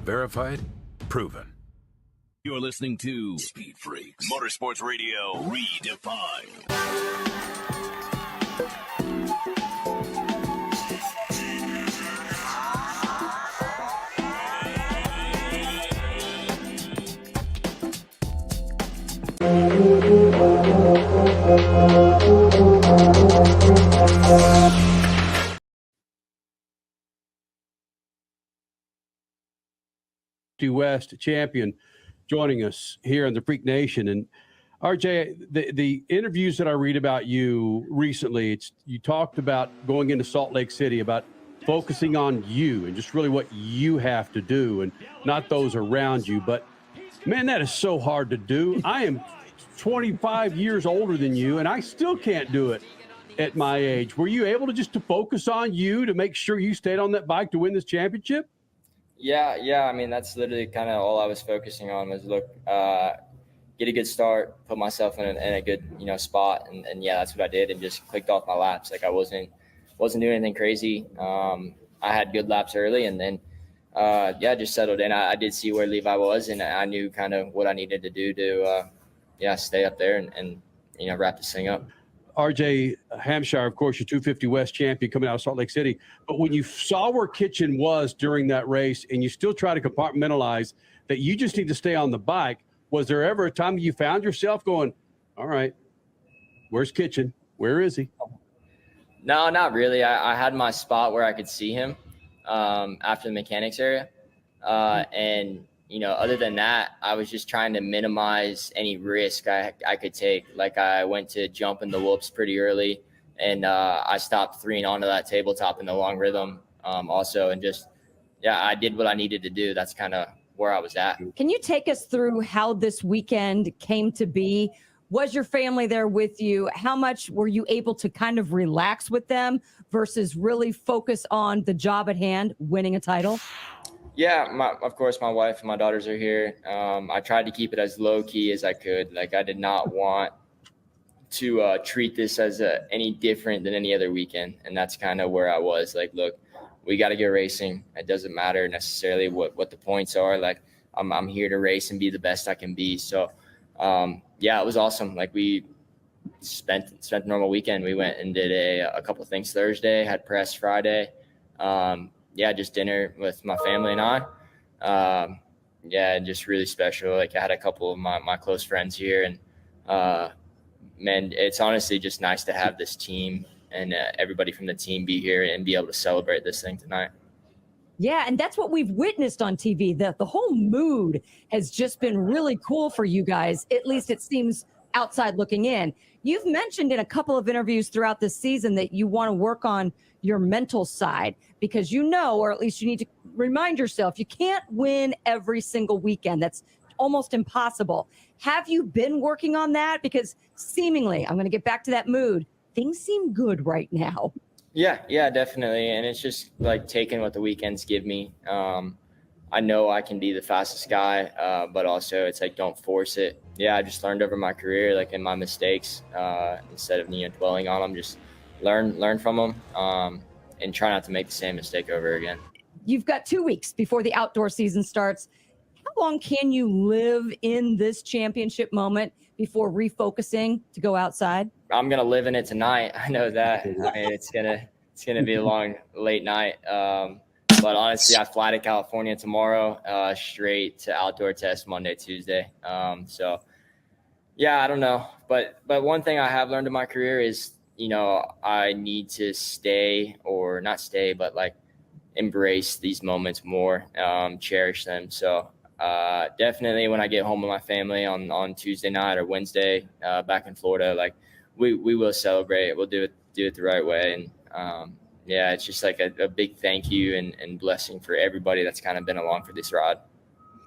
Verified, proven. You're listening to Speed Freaks, Motorsports Radio redefined. West champion, joining us here in the Freak Nation. And RJ, the interviews that I read about you recently, you talked about going into Salt Lake City, about focusing on you and just really what you have to do and not those around you. But man, that is so hard to do. I am 25 years older than you, and I still can't do it at my age. Were you able to focus on you to make sure you stayed on that bike to win this championship? Yeah. I mean, that's literally kind of all I was focusing on was get a good start, put myself in a good, spot. And yeah, that's what I did, and just clicked off my laps. Like I wasn't doing anything crazy. I had good laps early, and then, just settled in. I did see where Levi was, and I knew kind of what I needed to do to, stay up there and wrap this thing up. RJ Hampshire, of course, your 250 West champion coming out of Salt Lake City. But when you saw where Kitchen was during that race and you still try to compartmentalize that you just need to stay on the bike, was there ever a time you found yourself going, all right, where's Kitchen? Where is he? No, not really. I had my spot where I could see him after the mechanics area. And, other than that, I was just trying to minimize any risk I could take. Like I went to jump in the whoops pretty early, and I stopped 3 onto that tabletop in the long rhythm also. And I did what I needed to do. That's kind of where I was at. Can you take us through how this weekend came to be? Was your family there with you? How much were you able to kind of relax with them versus really focus on the job at hand, winning a title? Yeah, of course, my wife and my daughters are here. I tried to keep it as low key as I could. Like I did not want to treat this as any different than any other weekend. And that's kind of where I was. Like, look, we got to get racing. It doesn't matter necessarily what the points are. Like I'm here to race and be the best I can be. So, it was awesome. Like we spent a normal weekend. We went and did a couple of things Thursday, had press Friday. Just dinner with my family and I. Just really special. Like I had a couple of my close friends here, and man, it's honestly just nice to have this team and everybody from the team be here and be able to celebrate this thing tonight. Yeah, and that's what we've witnessed on TV. The whole mood has just been really cool for you guys. At least it seems outside looking in. You've mentioned in a couple of interviews throughout this season that you want to work on your mental side because or at least you need to remind yourself, you can't win every single weekend. That's almost impossible. Have you been working on that? Because seemingly, I'm going to get back to that mood, things seem good right now. Yeah, definitely. And it's just like taking what the weekends give me. I know I can be the fastest guy, but also it's like, don't force it. Yeah, I just learned over my career, like in my mistakes, instead of dwelling on them, just learn from them and try not to make the same mistake over again. You've got 2 weeks before the outdoor season starts. How long can you live in this championship moment before refocusing to go outside? I'm gonna live in it tonight. I know that. I mean, it's gonna be a long, late night. But honestly, I fly to California tomorrow, straight to outdoor test Monday, Tuesday. I don't know. But one thing I have learned in my career is, I need to embrace these moments more, cherish them. So definitely when I get home with my family on Tuesday night or Wednesday back in Florida, like we will celebrate. We'll do it the right way. And it's just like a big thank you and blessing for everybody that's kind of been along for this ride.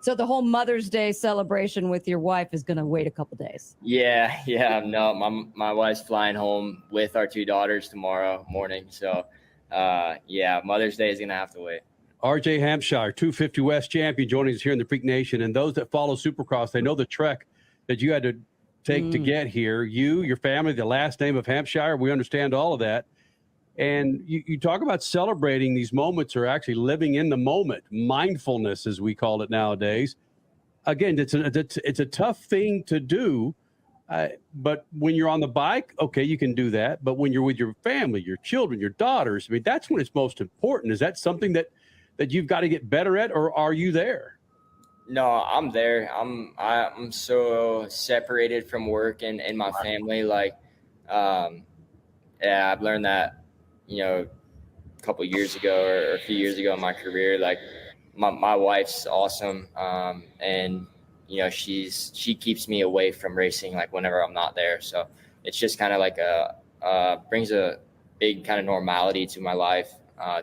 So the whole Mother's Day celebration with your wife is going to wait a couple days. Yeah. No, my wife's flying home with our 2 daughters tomorrow morning. So, Mother's Day is going to have to wait. RJ Hampshire, 250 West champion, joining us here in the Freak Nation. And those that follow Supercross, they know the trek that you had to take to get here. You, your family, the last name of Hampshire, we understand all of that. And you talk about celebrating these moments or actually living in the moment, mindfulness, as we call it nowadays. Again, it's a tough thing to do, but when you're on the bike, okay, you can do that. But when you're with your family, your children, your daughters, I mean, that's when it's most important. Is that something that you've got to get better at, or are you there? No, I'm there. I'm so separated from work and my family. Like, I've learned that, a couple years ago or a few years ago in my career, like my wife's awesome. And, you know, she keeps me away from racing, like whenever I'm not there. So it's just kind of like brings a big kind of normality to my life,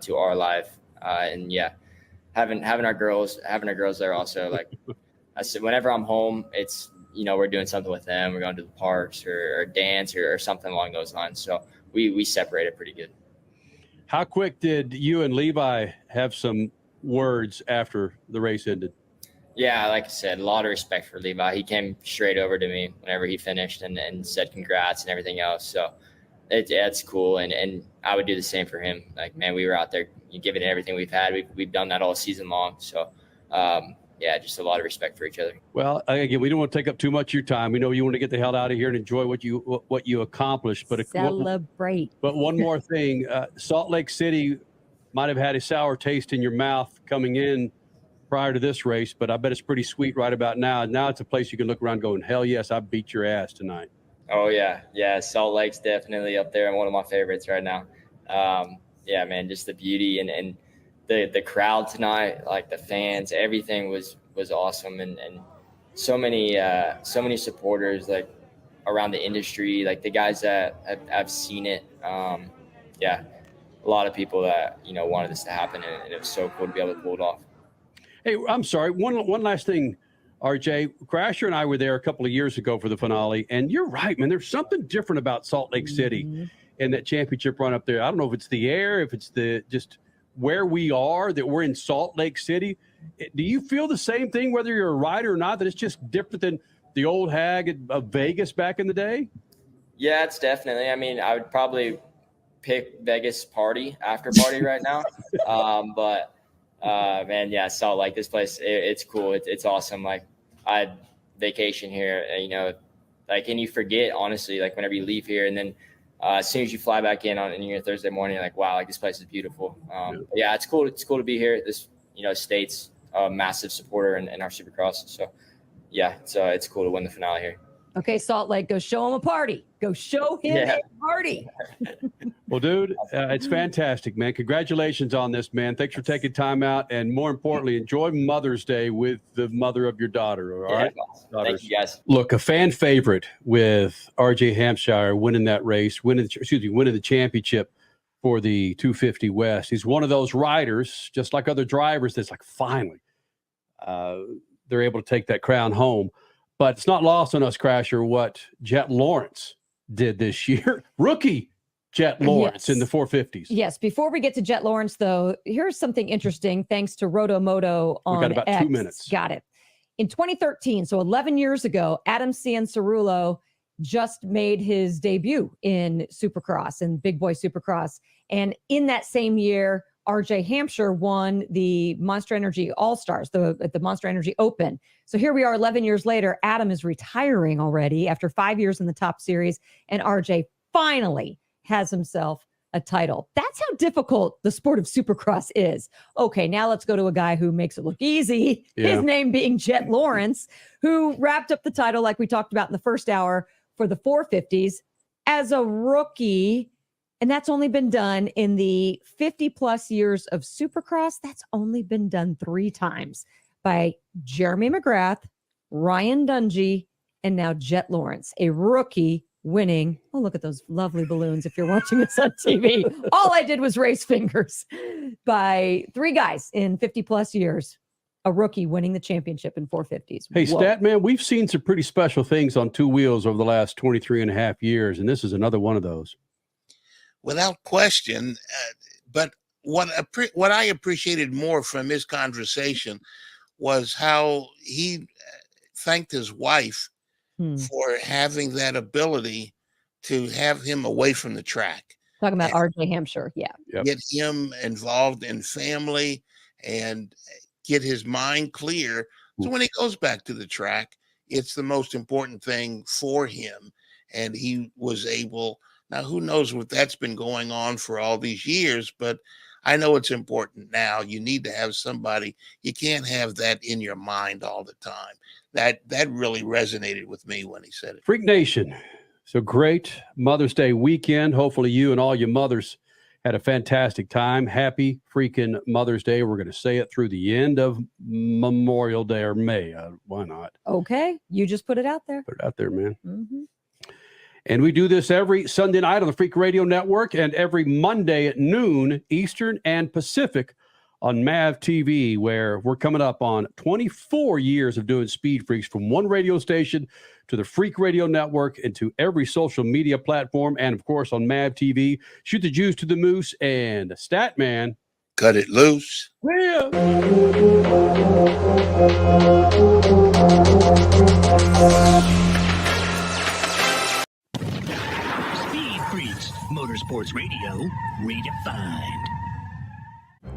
to our life. And yeah, having our girls there also, like I said, whenever I'm home, it's, you know, we're doing something with them. We're going to the parks or dance or something along those lines. So we separated pretty good. How quick did you and Levi have some words after the race ended? Yeah, like I said, a lot of respect for Levi. He came straight over to me whenever he finished and said congrats and everything else. So it's cool. And I would do the same for him. Like, man, we were out there giving it everything we've had. We've done that all season long. So, yeah, just a lot of respect for each other. Well, again, we don't want to take up too much of your time. We know you want to get the hell out of here and enjoy what you accomplished. But Celebrate. But one more thing, Salt Lake City might have had a sour taste in your mouth coming in prior to this race, but I bet it's pretty sweet right about now. Now it's a place you can look around going, hell yes, I beat your ass tonight. Oh, yeah. Yeah, Salt Lake's definitely up there and one of my favorites right now. Yeah, man, just the beauty and the crowd tonight, like the fans, everything was awesome. And so many supporters, like around the industry, like the guys that have seen it. Yeah, a lot of people that, you know, wanted this to happen, and it was so cool to be able to pull it off. Hey, I'm sorry. One last thing, RJ. Crasher and I were there a couple of years ago for the finale, and you're right, man. There's something different about Salt Lake City and that championship run up there. I don't know if it's the air, if it's just where we are, that we're in Salt Lake City. Do you feel the same thing, whether you're a rider or not, that it's just different than the old hag of Vegas back in the day? Yeah, it's definitely. I mean, I would probably pick Vegas after party right now. But man, yeah, Salt Lake, this place, it's cool. It's awesome. Like, I vacation here, you know, like, and you forget, honestly, like whenever you leave here, and then as soon as you fly back in your Thursday morning, you're like, wow, like this place is beautiful. Yeah, it's cool. It's cool to be here. This, you know, state's a massive supporter in our Supercross. So yeah, it's cool to win the finale here. Okay, Salt Lake, go show him a party. Go show him a party. Well, dude, it's fantastic, man. Congratulations on this, man. Thanks for taking time out. And more importantly, enjoy Mother's Day with the mother of your daughter. All right? Thank you, guys. Look, a fan favorite with RJ Hampshire winning that race, winning the championship for the 250 West. He's one of those riders, just like other drivers, that's like, finally, they're able to take that crown home. But it's not lost on us, Crasher, what Jet Lawrence did this year. Rookie Jet Lawrence in the 450s. Yes. Before we get to Jet Lawrence, though, here's something interesting. Thanks to Rotomoto on we got about X. 2 minutes. Got it. In 2013, so 11 years ago, Adam Cianciarulo just made his debut in Supercross, in Big Boy Supercross. And in that same year, RJ Hampshire won the Monster Energy All-Stars, the Monster Energy Open. So here we are 11 years later. Adam is retiring already after 5 years in the top series, and RJ finally has himself a title. That's how difficult the sport of Supercross is. Okay, now let's go to a guy who makes it look easy. Yeah. His name being Jet Lawrence, who wrapped up the title, like we talked about in the first hour, for the 450s as a rookie. And that's only been done in the 50 plus years of Supercross. That's only been done 3 times by Jeremy McGrath, Ryan Dungey, and now Jet Lawrence, a rookie winning. Oh, look at those lovely balloons if you're watching us on TV. All I did was raise fingers by 3 guys in 50 plus years. A rookie winning the championship in 450s. Hey, Whoa. Statman, we've seen some pretty special things on 2 wheels over the last 23 and a half years, and this is another one of those. Without question. But what I appreciated more from his conversation was how he thanked his wife for having that ability to have him away from the track. Talking about RJ Hampshire, yeah. Get him involved in family and get his mind clear. So when he goes back to the track, it's the most important thing for him. And he was able, now who knows what that's been going on for all these years, but I know it's important now. You need to have somebody, you can't have that in your mind all the time. That really resonated with me when he said it. Freak Nation. So great Mother's Day weekend. Hopefully you and all your mothers Had a fantastic time. Happy freaking Mother's Day. We're going to say it through the end of Memorial Day or May. Why not? Okay. You just put it out there. Put it out there, man. Mm-hmm. And we do this every Sunday night on the Freak Radio Network and every Monday at noon Eastern and Pacific on MAV TV, where we're coming up on 24 years of doing Speed Freaks from one radio station to the Freak Radio Network and to every social media platform. And, of course, on MAV TV, Shoot the Juice to the Moose and Statman. Cut it loose. Yeah. Speed Freaks, Motorsports Radio, redefined.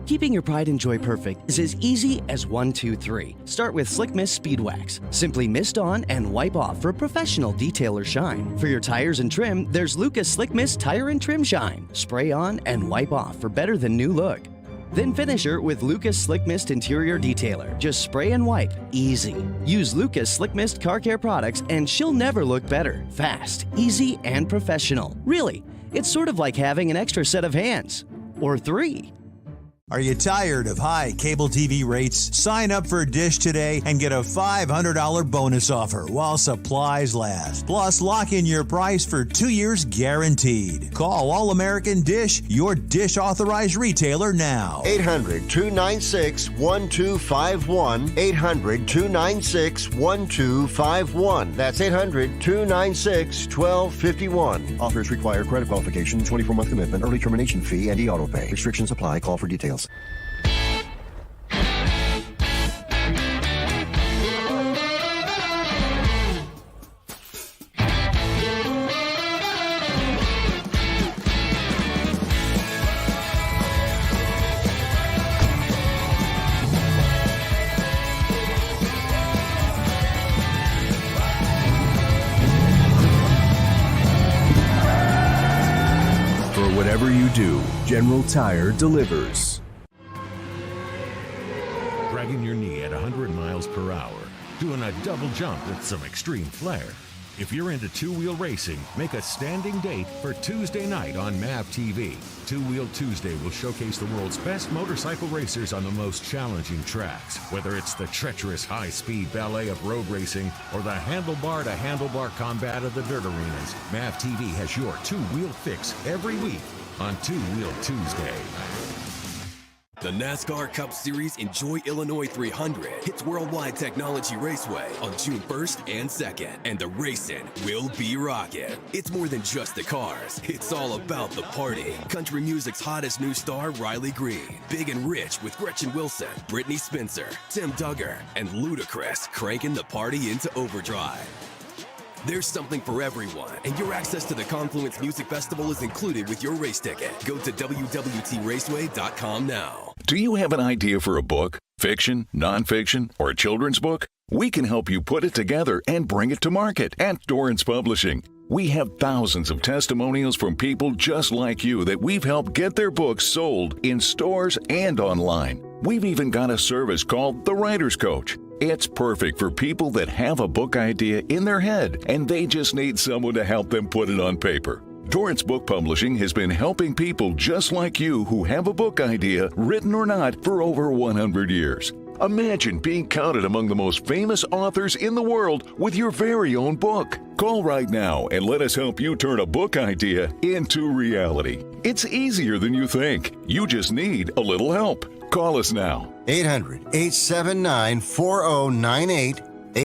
Keeping your pride and joy perfect is as easy as 1, 2, 3. Start with Slick Mist Speed Wax. Simply mist on and wipe off for a professional detailer shine. For your tires and trim, there's Lucas Slick Mist Tire and Trim Shine. Spray on and wipe off for better than new look. Then finish her with Lucas Slick Mist Interior Detailer. Just spray and wipe. Easy. Use Lucas Slick Mist Car Care products and she'll never look better. Fast, easy, and professional. Really, it's sort of like having an extra set of hands. Or 3. Are you tired of high cable TV rates? Sign up for Dish today and get a $500 bonus offer while supplies last. Plus, lock in your price for 2 years guaranteed. Call All-American Dish, your Dish authorized retailer now. 800-296-1251. 800-296-1251. That's 800-296-1251. Offers require credit qualification, 24-month commitment, early termination fee, and e-auto pay. Restrictions apply. Call for details. For whatever you do, General Tire delivers. Dragging your knee at 100 miles per hour, doing a double jump with some extreme flair. If you're into two-wheel racing, make a standing date for Tuesday night on MAV TV. Two-Wheel Tuesday will showcase the world's best motorcycle racers on the most challenging tracks. Whether it's the treacherous high-speed ballet of road racing or the handlebar-to-handlebar combat of the dirt arenas, MAV TV has your two-wheel fix every week on Two-Wheel Tuesday. The NASCAR Cup Series Enjoy Illinois 300 hits Worldwide Technology Raceway on June 1st and 2nd, and the racing will be rocking. It's more than just the cars, it's all about the party. Country music's hottest new star, Riley Green, Big and Rich with Gretchen Wilson, Brittany Spencer, Tim Duggar, and Ludacris cranking the party into overdrive. There's something for everyone, and your access to the Confluence Music Festival is included with your race ticket. Go to WWTRaceway.com now. Do you have an idea for a book, fiction, nonfiction, or a children's book? We can help you put it together and bring it to market at Dorrance Publishing. We have thousands of testimonials from people just like you that we've helped get their books sold in stores and online. We've even got a service called The Writer's Coach. It's perfect for people that have a book idea in their head and they just need someone to help them put it on paper. Dorrance Book Publishing has been helping people just like you who have a book idea, written or not, for over 100 years. Imagine being counted among the most famous authors in the world with your very own book. Call right now and let us help you turn a book idea into reality. It's easier than you think. You just need a little help. Call us now. 800-879-4098.